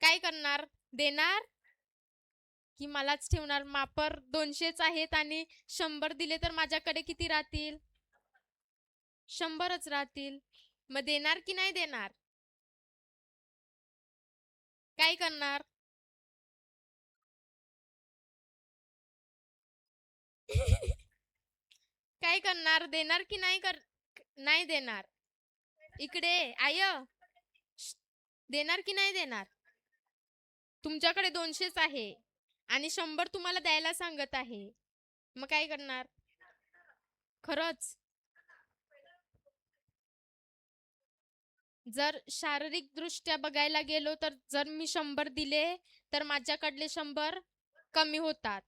काय करणार? देणार की मलाच ठेवणार? मापर 200च आहेत आणि 100 दिले तर माझ्याकडे किती राहतील? 100च राहतील. मग देणार की नाही देणार? काय करणार? काय करणार? देणार की नाही देणार? इकडे आय देणार की नाही देणार? तुमच्याकडे 200च आहे आणि 100 तुम्हाला द्यायला सांगत आहे. मग काय करणार? खरंच? जर शारीरिक दृष्ट्या बघायला गेलो तर जर मी 100 दिले तर माझ्याकडले 100 कमी होतात.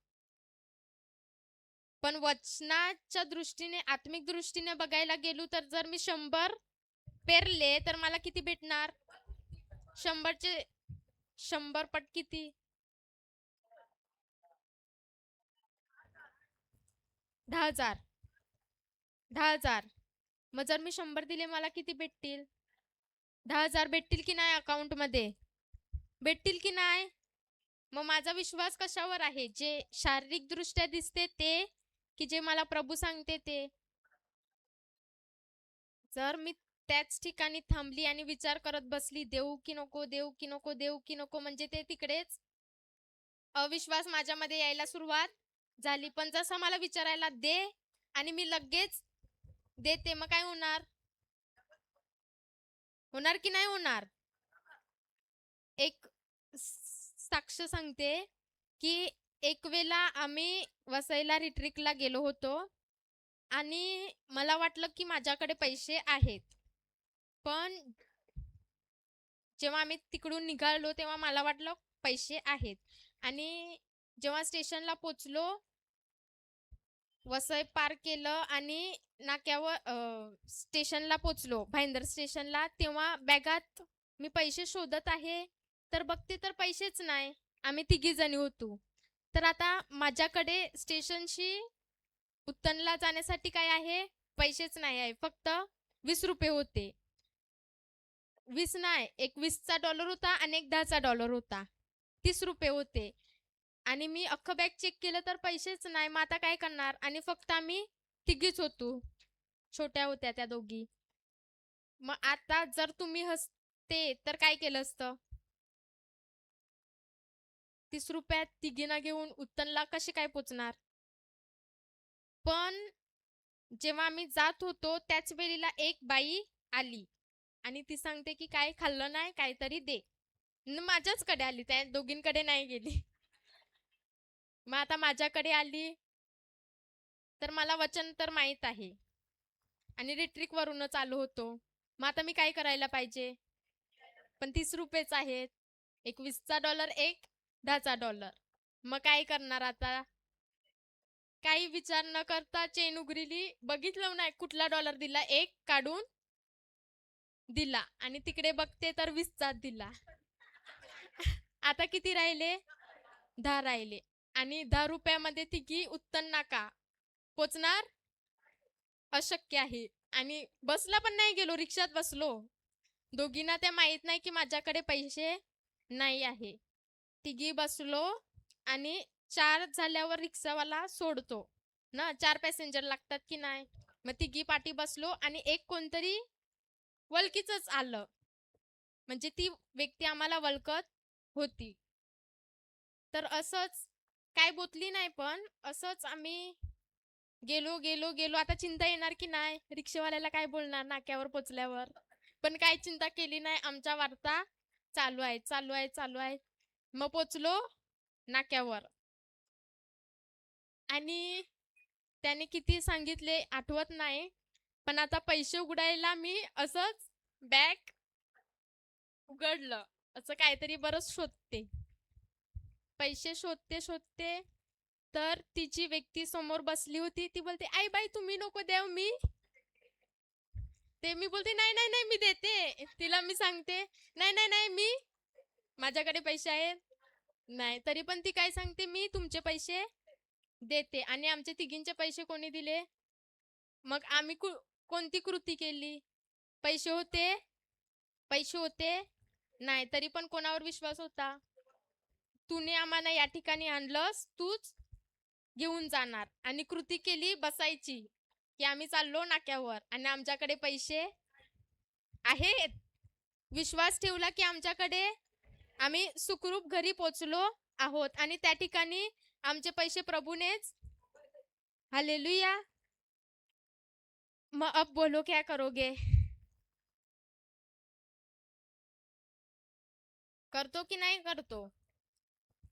पण वचनाच्या दृष्टीने आत्मिक दृष्टीने बघायला गेलो तर जर मी 100 पेरले तर मला किती भेटणार? 100चे 100 पट किती? 10,000. 10,000. मग जर मी 100 दिले मला किती भेटतील? 10,000 भेटतील की नाही अकाउंटमध्ये? भेटतील की नाही? मग माझा विश्वास कशावर आहे? जे शारीरिक दृष्ट्या दिसते ते की जे मला प्रभू सांगते ते? जर मी त्याच ठिकाणी थांबली आणि विचार करत बसली देऊ की नको, देऊ की नको, देऊ की नको, म्हणजे ते तिकडेच अविश्वास माझ्यामध्ये यायला सुरुवात झाली. पण जसं मला विचारायला दे आणि मी लगेच देते, मग काय होणार? होणार की नाही होणार? एक साक्ष सांगते की एक वेळा आम्ही वसईला रिट्रीटला गेलो होतो आणि मला वाटलं की माझ्याकडे पैसे आहेत. पण जेव्हा आम्ही तिकडून निघालो तेव्हा मला वाटलं पैसे आहेत आणि जेव्हा स्टेशनला पोचलो, वसई पार केलं आणि नाक्यावर स्टेशनला पोचलो, भाईंदर स्टेशनला, तेव्हा बॅगात मी पैसे शोधत आहे तर बघते तर पैसेच नाही. आम्ही 3 जणी होतो. तर आता माझ्याकडे स्टेशनशी उत्तनला जाण्यासाठी काय आहे? पैसेच नाही आहे. फक्त 20 रुपये होते. 20 नाही, एक $20 होता आणि एक $10 होता. 30 रुपये होते. आणि मी अख्खं बॅग चेक केलं तर पैसेच नाही. मग आता काय करणार? आणि फक्त आम्ही 3घीच होतो. छोट्या होत्या त्या दोघी. मग आता जर तुम्ही हसते तर काय केलं असतं? 30 रुपयात तिघींना घेऊन उत्तनला कसे काय पोचणार? पण जेव्हा आम्ही जात होतो त्याच वेळेला एक बाई आली आणि ती सांगते की काय खाल्लं नाही, काहीतरी दे. माझ्याचकडे आली, त्या दोघींकडे नाही गेली. मग आता माझ्याकडे आली तर मला वचन तर माहित आहे आणि रिट्रीक वरूनच आलो होतो. मग आता मी काय करायला पाहिजे? पण 30 रुपयेच आहेत. एक $20, एक $10. मग काय करणार आता? काही विचार न करता चेन उघडली, बघितलं नाही कुठला डॉलर दिला, एक काढून दिला आणि तिकडे बघते तर 20चा दिला. आता किती राहिले? 10 राहिले आणि 10 रुपयामध्ये तिघी उत्तन नाका पोचणार? अशक्य आहे. आणि बसला पण नाही गेलो, रिक्षात बसलो. दोघींना ते माहित नाही की माझ्याकडे पैसे नाही आहे. तिघी बसलो आणि 4 झाल्यावर रिक्षावाला सोडतो ना, 4 पॅसेंजर लागतात की नाही. मग तिघी पाठी बसलो आणि एक कोणतरी वलकीच आलं, म्हणजे ती व्यक्ती आम्हाला वलकत होती. तर असंच काय बोतली नाही, पण असंच आम्ही गेलो गेलो गेलो. आता चिंता येणार की नाही? रिक्षावाल्याला काय बोलणार नाक्यावर पोचल्यावर? पण काय चिंता केली नाही. आमच्या वार्ता चालू आहे, चालू आहे, चालू आहे. मग पोचलो नाक्यावर आणि त्याने किती सांगितले आठवत नाही. पण आता पैसे उघडायला मी असंच बॅग उघडलं, असं काहीतरी बरंच शोधते. पैसे शोधते शोधते तर तिची व्यक्ती समोर बसली होती. ती बोलते, आई बाई तुम्ही नको देऊ, मी ते. मी बोलते नाही नाही नाही मी देते. तिला मी सांगते नाही नाही नाही मी माझ्याकडे पैसे आहेत नाही. तरी पण ती काय सांगते, मी तुमचे पैसे देते. आणि आमचे तिघींचे पैसे कोणी दिले? मग आम्ही कोणती कृती केली? पैसे होते? पैसे होते नाही, तरी पण कोणावर विश्वास होता? तूने आम्हाला या ठिकाणी आणलंस, तूच घेऊन जाणार. आणि कृती केली बसायची, की आम्ही चाललो नाक्यावर आणि आमच्याकडे पैसे आहेत. विश्वास ठेवला की आमच्याकडे, आम्ही सुखरूप घरी पोचलो आहोत आणि त्या ठिकाणी आमचे पैसे प्रभूनेच. हालेलुया. मग अब बोलो क्या करोगे? करतो की नाही करतो?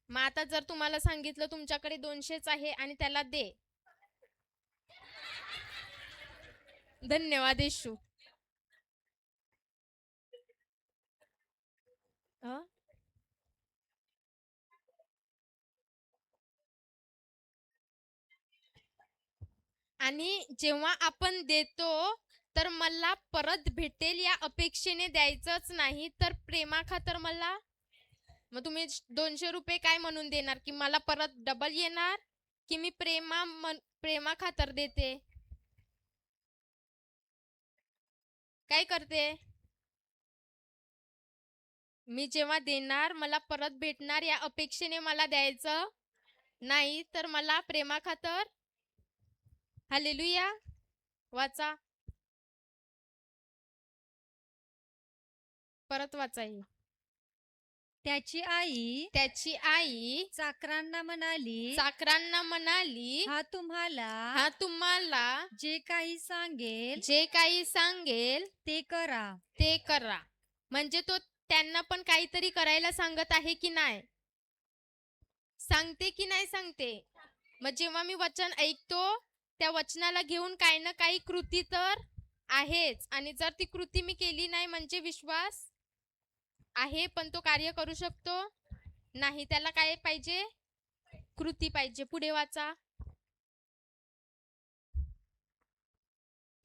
मग आता जर तुम्हाला सांगितलं तुमच्याकडे 200च आहे आणि त्याला दे. धन्यवाद येशू. अ? आणि जेव्हा आपण देतो तर मला परत भेटेल या अपेक्षेने द्यायचंच नाही, तर प्रेमाखातर मला. मग तुम्ही 200 रुपये काय म्हणून देणार, की मला परत डबल येणार, की मी प्रेमाखातर देते? काय करते? मी जेव्हा देणार मला परत भेटणार या अपेक्षेने मला द्यायचं नाही, तर मला प्रेमाखातर. हालेलुया. वाचा, परत वाचाई. त्याची आई त्याची आई चाकरांना म्हणाली, चाकरांना म्हणाली, हा तुम्हाला हा तुम्हाला जे काही सांगेल जे काही सांगेल ते करा. ते करा. म्हणजे तो त्यांना पण काहीतरी करायला सांगत आहे की नाही? सांगते की नाही सांगते? मग जेव्हा मी वचन ऐकतो त्या वचनाला घेऊन काही ना काही कृती तर आहेच. आणि जर ती कृती मी केली नाही म्हणजे विश्वास आहे पण तो कार्य करू शकतो नाही. त्याला काय पाहिजे? कृती पाहिजे. पुढे वाचा.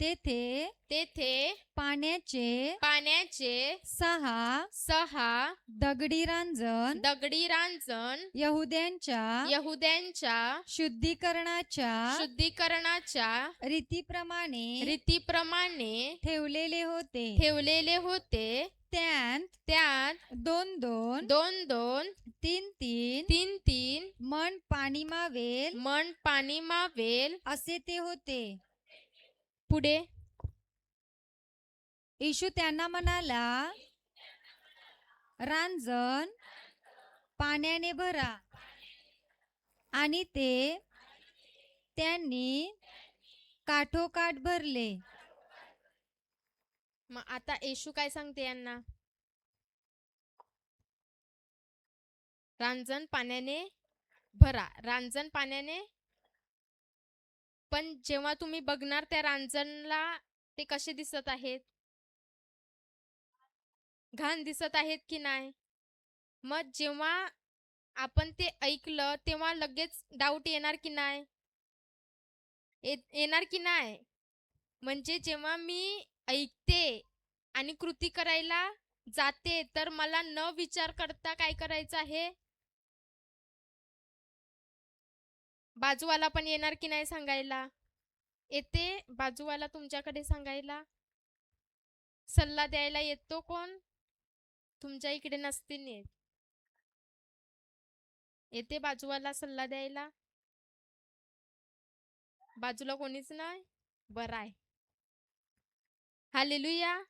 तेथे तेथे पाण्याचे पाण्याचे 6 दगडी रांजण दगडी रांजण यहुद्यांच्या शुद्धीकरणाच्या रीतीप्रमाणे ठेवलेले होते. त्यात दोन दोन 3 मन पाणी मावेल असे ते होते. पुढे. येशू त्यांना म्हणाला, रांजण पाण्याने भरा. आणि ते त्यांनी काठोकाठ भरले. मग आता येशू काय सांगते यांना? रांजण पाण्याने भरा. रांजण पाण्याने. पण जेव्हा तुम्ही बघणार त्या रांजणला ते कसे दिसत आहेत? घाण दिसत आहेत की नाही? मग जेव्हा आपण ते ऐकलं तेव्हा लगेच डाऊट येणार की नाही? येणार की नाही? म्हणजे जेव्हा मी ऐकते आणि कृती करायला जाते तर मला न विचार करता काय करायचं आहे? बाजूवाला पण येणार की नाही सांगायला? येते बाजूवाला तुमच्याकडे सांगायला? सल्ला द्यायला येतो कोण? तुमच्या इकडे नसतील येत. येते बाजूवाला सल्ला द्यायला? बाजूला कोणीच नाही? बरं आहे. हालेलुया.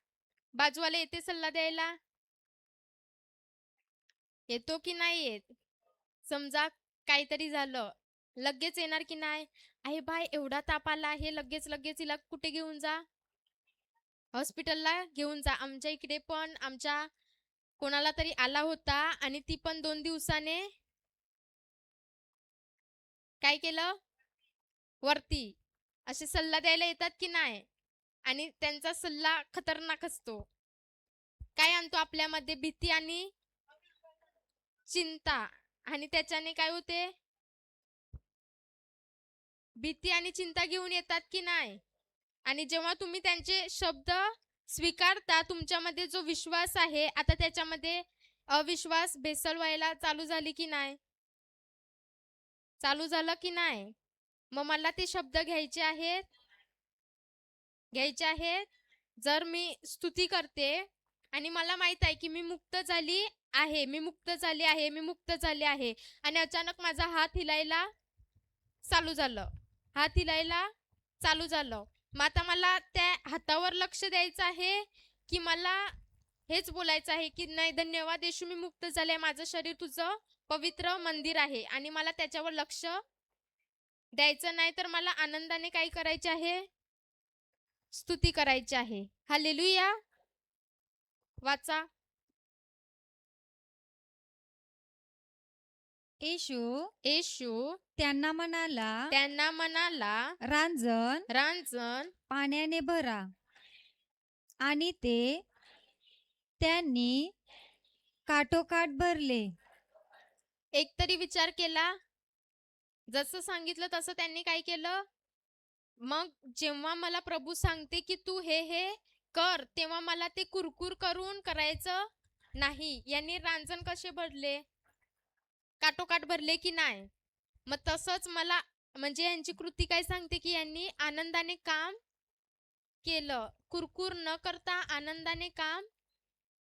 बाजूवाला येते सल्ला द्यायला? येतो की नाही येत? समजा काहीतरी झालं, लगेच येणार की नाही? आहे बाय एवढा ताप आला आहे, लगेच हिला कुठे घेऊन जा? हॉस्पिटलला घेऊन जा. आमच्या इकडे पण आमच्या कोणाला तरी आला होता आणि ती पण 2 दिवसाने काय केलं? वरती. असे सल्ला द्यायला येतात की नाही? आणि त्यांचा सल्ला खतरनाक असतो. काय आणतो आपल्यामध्ये? भीती आणि चिंता. आणि त्याच्याने काय होते? भीती आणि चिंता घेऊन येतात की नाही? आणि जेव्हा तुम्ही त्यांचे शब्द स्वीकारता, तुमच्यामध्ये जो विश्वास आहे आता त्याच्यामध्ये अविश्वास भेसळ व्हायला चालू झाली की नाही? चालू झालं की नाही? मग मला ते शब्द घ्यायचे आहेत घ्यायचे आहेत. जर मी स्तुती करते आणि मला माहित आहे की मी मुक्त झाली आहे, मी मुक्त झाली आहे, मी मुक्त झाली आहे आणि अचानक माझा हात हिलायला चालू झालं. हात हिलायला चालू झालं. मग आता मला त्या हातावर लक्ष द्यायचं आहे, की मला हेच बोलायचं आहे, की नाही धन्यवाद येशू मी मुक्त झाले. माझं शरीर तुझं पवित्र मंदिर आहे आणि मला त्याच्यावर लक्ष द्यायचं नाही, तर मला आनंदाने काय करायचे आहे? स्तुती करायची आहे. हालेलुया. वाचा. येशू त्यांना म्हणाला, रांजण पाण्याने भरा. आणि ते त्यांनी काठोकाठ भरले. एकतरी विचार केला. जसं सांगितलं तसं त्यांनी काय केलं? मग जेव्हा मला प्रभू सांगते की तू हे कर, तेव्हा मला ते कुरकुर करून करायचं नाही. यांनी रांजण कसे भरले? काठोकाठ भरले की नाही? मग तसंच मला म्हणजे यांची कृती काय सांगते की यांनी आनंदाने काम केलं. कुरकुर न करता आनंदाने काम.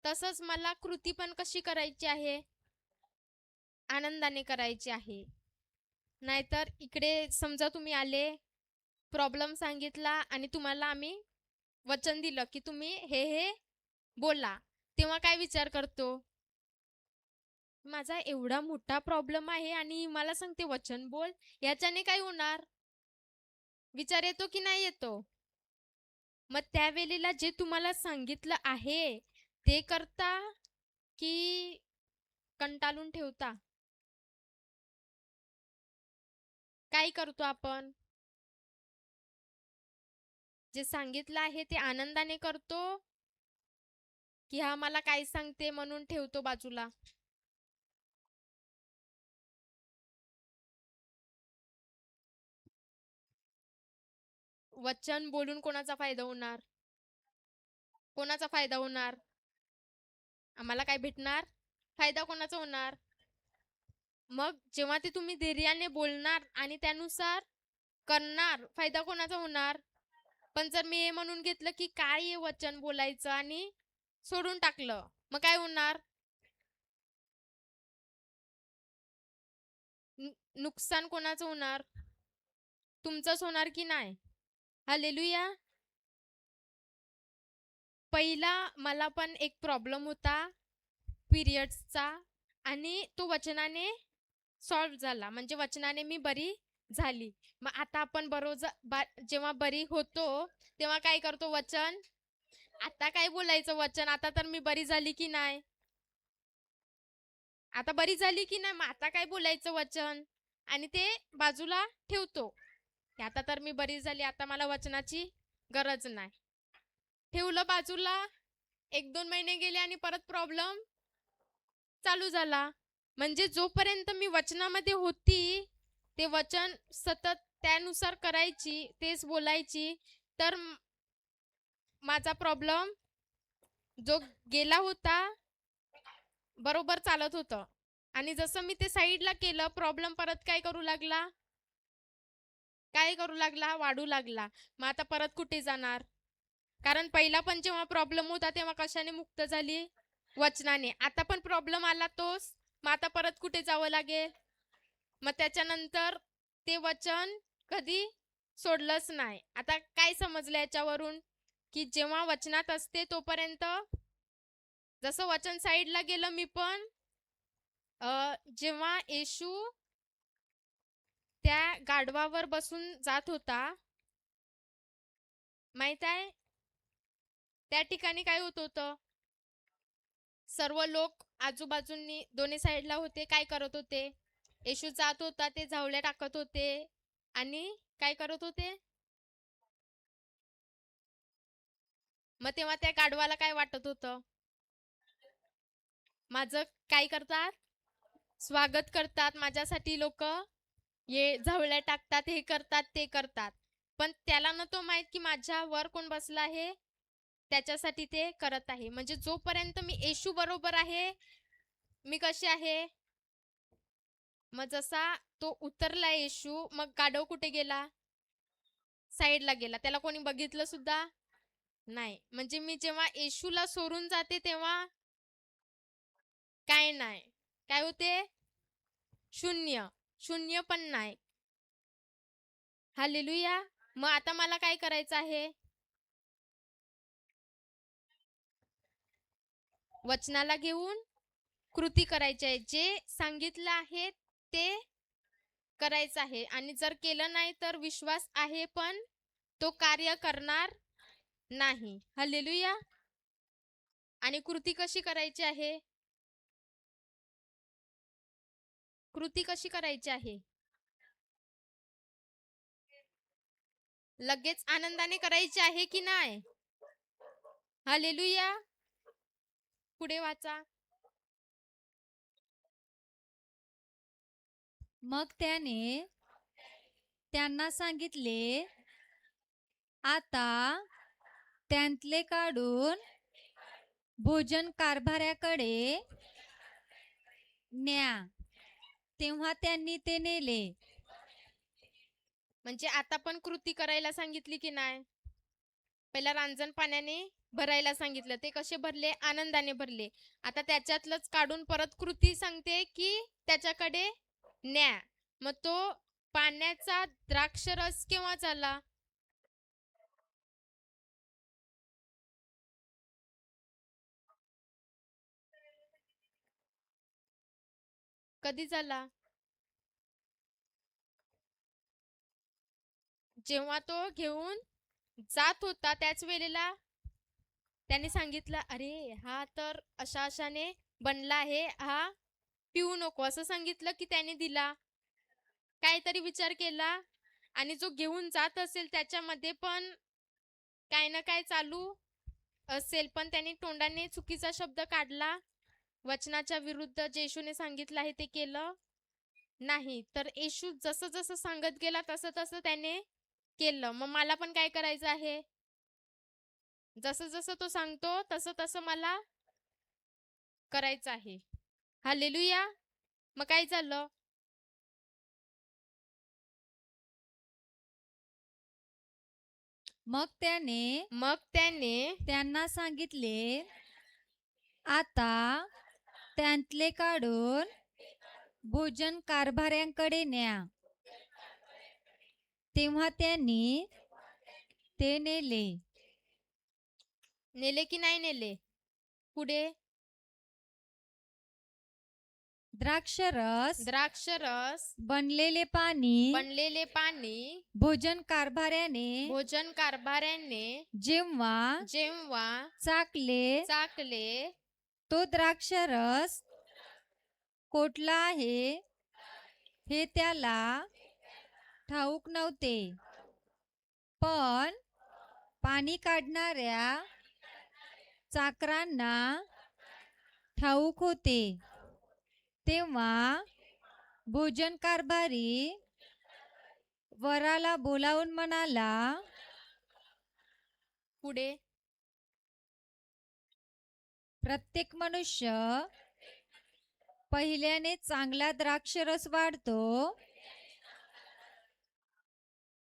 तसंच मला कृती पण कशी करायची आहे? आनंदाने करायची आहे. नाहीतर इकडे समजा तुम्ही आले, प्रॉब्लेम सांगितला आणि तुम्हाला आम्ही वचन दिलं की तुम्ही हे बोला, तेव्हा काय विचार करतो? माझा एवढा मोठा प्रॉब्लेम आहे आणि मला सांगते वचन बोल, याच्याने काय होणार? विचार येतो की नाही येतो? मग त्यावेळेला जे तुम्हाला सांगितलं आहे ते करता की कंटाळून ठेवता? काय करतो आपण? जे सांगितलं आहे ते आनंदाने करतो की हा मला काय सांगते म्हणून ठेवतो बाजूला? वचन बोलून कोणाचा फायदा होणार? कोणाचा फायदा होणार? आम्हाला काय भेटणार? फायदा कोणाचा होणार? मग जेव्हा ते तुम्ही धैर्याने बोलणार आणि त्यानुसार करणार, फायदा कोणाचा होणार? पण जर मी हे म्हणून घेतलं की काय हे वचन बोलायचं आणि सोडून टाकलं, मग काय होणार? नुकसान कोणाचं होणार? तुमचंच होणार की नाही? हालेलुया. पहिला मला पण एक प्रॉब्लेम होता पिरियड्सचा आणि तो वचनाने सॉल्व्ह झाला. म्हणजे वचनाने मी बरी झाली. मग आता आपण जेव्हा बरी होतो तेव्हा काय करतो? वचन. आता काय बोलायचं वचन? आता तर मी बरी झाली की नाही? आता बरी झाली की नाही? मग आता काय बोलायचं वचन? आणि ते बाजूला ठेवतो की आता तर मी बरी झाली, आता मला वचनाची गरज नाही. ठेवलं बाजूला. 1-2 महिने गेले आणि परत प्रॉब्लेम चालू झाला. म्हणजे जोपर्यंत मी वचनामध्ये होती, ते वचन सतत त्यानुसार करायची, तेच बोलायची, तर माझा प्रॉब्लेम जो गेला होता बरोबर चालत होतं. आणि जसं मी ते साईडला केलं, प्रॉब्लेम परत काय करू लागला? काय करू लागला? वाढू लागला. मग आता परत कुठे जाणार? कारण पहिला पण जेव्हा प्रॉब्लेम होता तेव्हा कशाने मुक्त झाली? वचनाने. आता पण प्रॉब्लेम आला तोच. मग आता परत कुठे जावं लागेल? मग त्याच्यानंतर ते वचन कधी सोडलंच नाही. आता काय समजलं याच्यावरून? की जेव्हा वचनात असते तोपर्यंत जसं वचन साईडला गेलं, मी पण जेव्हा येशू त्या गाढवावर बसून जात होता, माहित आहे त्या ठिकाणी काय होत होतं? सर्व लोक आजूबाजूंनी दोन्ही साईडला होते. काय करत होते? येशू जात होता, ते झावल्या टाकत होते आणि काय करत होते? मग तेव्हा त्या गाढवाला काय वाटत होतं? माझं काय करतात? स्वागत करतात माझ्यासाठी लोक. ये झावल्या टाकतात, हे करतात, ते करतात. पण त्याला नव्हतं माहित की माझ्यावर कोण बसला आहे, त्याच्यासाठी ते करत आहे. म्हणजे जोपर्यंत मी येशू बरोबर आहे, मी कशी आहे? मग जसा तो उतरला येशू, मग गाढव कुठे गेला? साईडला गेला. त्याला कोणी बघितलं सुद्धा नाही. म्हणजे मी जेव्हा येशूला सोडून जाते तेव्हा काय नाही. काय होते? शून्य. शून्य पण नाही. हालेलुया. मग आता मला काय करायचं आहे? वचनाला घेऊन कृती करायची आहे. जे सांगितलं आहे ते करायचं आहे. आणि जर केलं नाही तर विश्वास आहे पण तो कार्य करणार नाही. हालेलुया. आणि कृती कशी करायची आहे? कृती कशी करायची आहे? लगेच आनंदाने करायची आहे की नाही? हालेलुया. पुढे वाचा. मग त्याने त्यांना सांगितले, आता त्यांतले काढून भोजन कारभाऱ्याकडे न्या. तेव्हा त्यांनी ते नेले. म्हणजे आता पण कृती करायला सांगितली की नाही? पहिला रांजण पाण्याने भरायला सांगितलं. ते कसे भरले? आनंदाने भरले. आता त्याच्यातलंच काढून परत कृती सांगते की त्याच्याकडे न्या. मग तो पाण्याचा द्राक्षरस केव्हा झाला? कधी झाला? जेव्हा तो घेऊन जात होता त्याच वेळेला त्याने सांगितलं, अरे हा तर अशा अशाने बनला आहे, हा पिऊ नको, असं सांगितलं की त्याने दिला. काहीतरी विचार केला. आणि जो घेऊन जात असेल त्याच्यामध्ये पण काय ना काय चालू असेल, पण त्याने तोंडाने चुकीचा शब्द काढला. वचनाच्या विरुद्ध जे येशूने सांगितलं आहे ते केलं नाही. तर येशू जसं जसं सांगत गेला तसं तसं त्याने केलं. मग मला पण काय करायचं आहे? जसं जसं तो सांगतो तसं तसं मला करायचं आहे. हालेलुया. मग काय झालं? मग त्याने त्यांना सांगितले, आता त्यांतले काढून भोजन कारभाऱ्यांकडे न्या. तेव्हा त्यांनी ते नेले. नेले की नाही नेले? पुढे द्राक्षरस बनलेले पाणी भोजन कारभाऱ्याने जेव्हा चाकले तो द्राक्षरस कोठला आहे हे त्याला ठाऊक नव्हते, पण पाणी काढणाऱ्या चाकरांना ठाऊक होते. तेव्हा भोजन कारभारी वराला बोलावून म्हणाला, पुढे प्रत्येक मनुष्य पहिल्याने चांगला द्राक्षरस वाढतो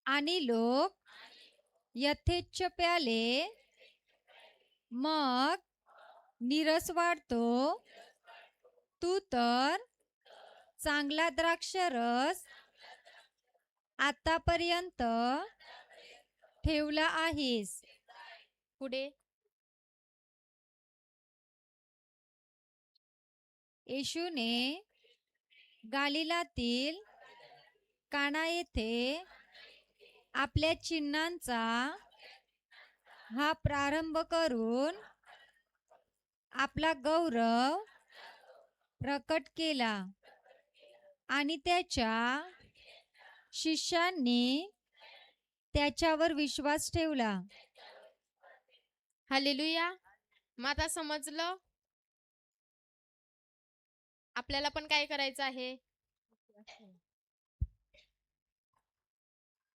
आणि लोक यथेच्छ प्याले, मग नीरस वाढतो. तू तर चांगला द्राक्षरस आतापर्यंत ठेवला आहेस. पुढे येशूने गालिलातील काना येथे आपल्या चिन्हांचा हा प्रारंभ करून आपला गौरव प्रकट केला आणि त्याच्या शिष्यांनी त्याच्यावर विश्वास ठेवला. हालेलुया. मग आता समजलं आपल्याला पण काय करायचं आहे?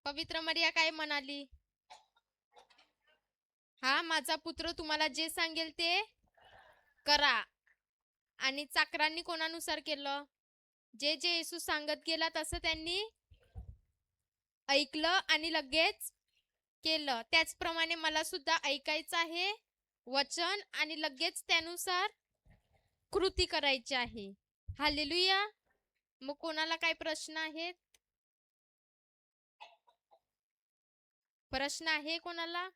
पवित्र मरिया काय म्हणाली? हा माझा पुत्र तुम्हाला जे सांगेल ते करा. आणि चाकरांनी कोणानुसार केलं? जे येशू सांगत गेला तसं त्यांनी ऐकलं आणि लगेच केलं, त्याचप्रमाणे मला सुद्धा ऐकायचं आहे वचन आणि लगेच त्यानुसार कृती करायची आहे. हालेलुया. मग कोणाला काय प्रश्न आहेत? प्रश्न आहे कोणाला?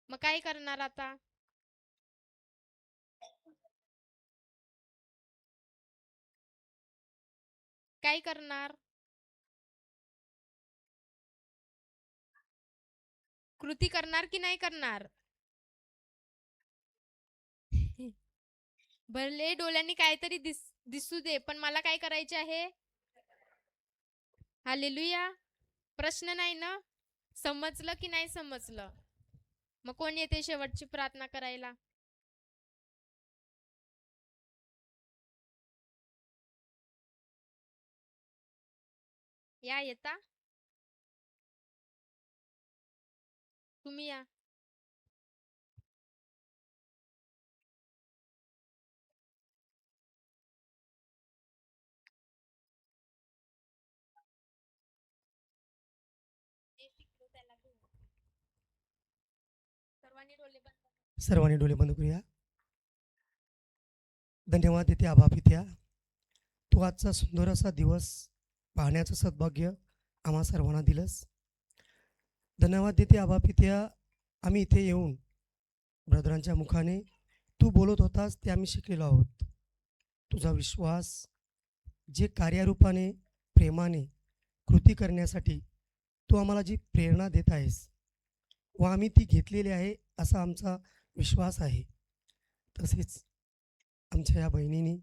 मग काय करणार आता? काय करणार? कृती करणार की नाही करणार? भले डोळ्यांनी काहीतरी दिसू दे, पण मला काय करायचे आहे? हालेलुया. प्रश्न नाही ना? समजलं की नाही समजलं? मग कोण येते शेवटची प्रार्थना करायला? या येता? तुम्ही या. सर्वांनी डोळे बंद करा. सर्वांनी डोळे बंद करूया. धन्यवाद देते आबा पित्या, तू आजचा सुंदर असा दिवस पाहण्याचं सद्भाग्य आम्हा सर्वांना दिलंस. धन्यवाद देते आबा पित्या, आम्ही इथे येऊन ब्रदरांच्या मुखाने तू बोलत होतास ते आम्ही शिकलेलो आहोत. तुझा विश्वास जे कार्यारूपाने प्रेमाने कृती करण्यासाठी तू आम्हाला जी प्रेरणा देत आहेस व आम्ही ती घेतलेली आहे असा आमचा विश्वास आहे. तसेच आमच्या या बहिणीने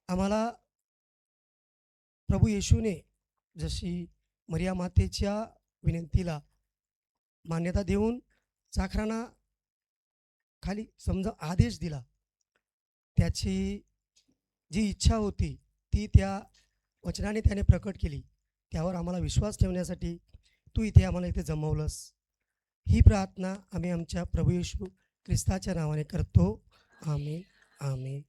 आम्हाला प्रभू येशूने जशी मरिया मातेच्या विनंतीला मान्यता देऊन चाकरांना खाली समजा आदेश दिला, त्याची जी इच्छा होती ती त्या वचनाने त्याने प्रकट केली. त्यावर आम्हाला विश्वास ठेवण्यासाठी तू इथे आम्हाला इथे जमवलंस. ही प्रार्थना आम्ही आमच्या प्रभू येशू ख्रिस्ताच्या नावाने करतो. आमेन, आमेन.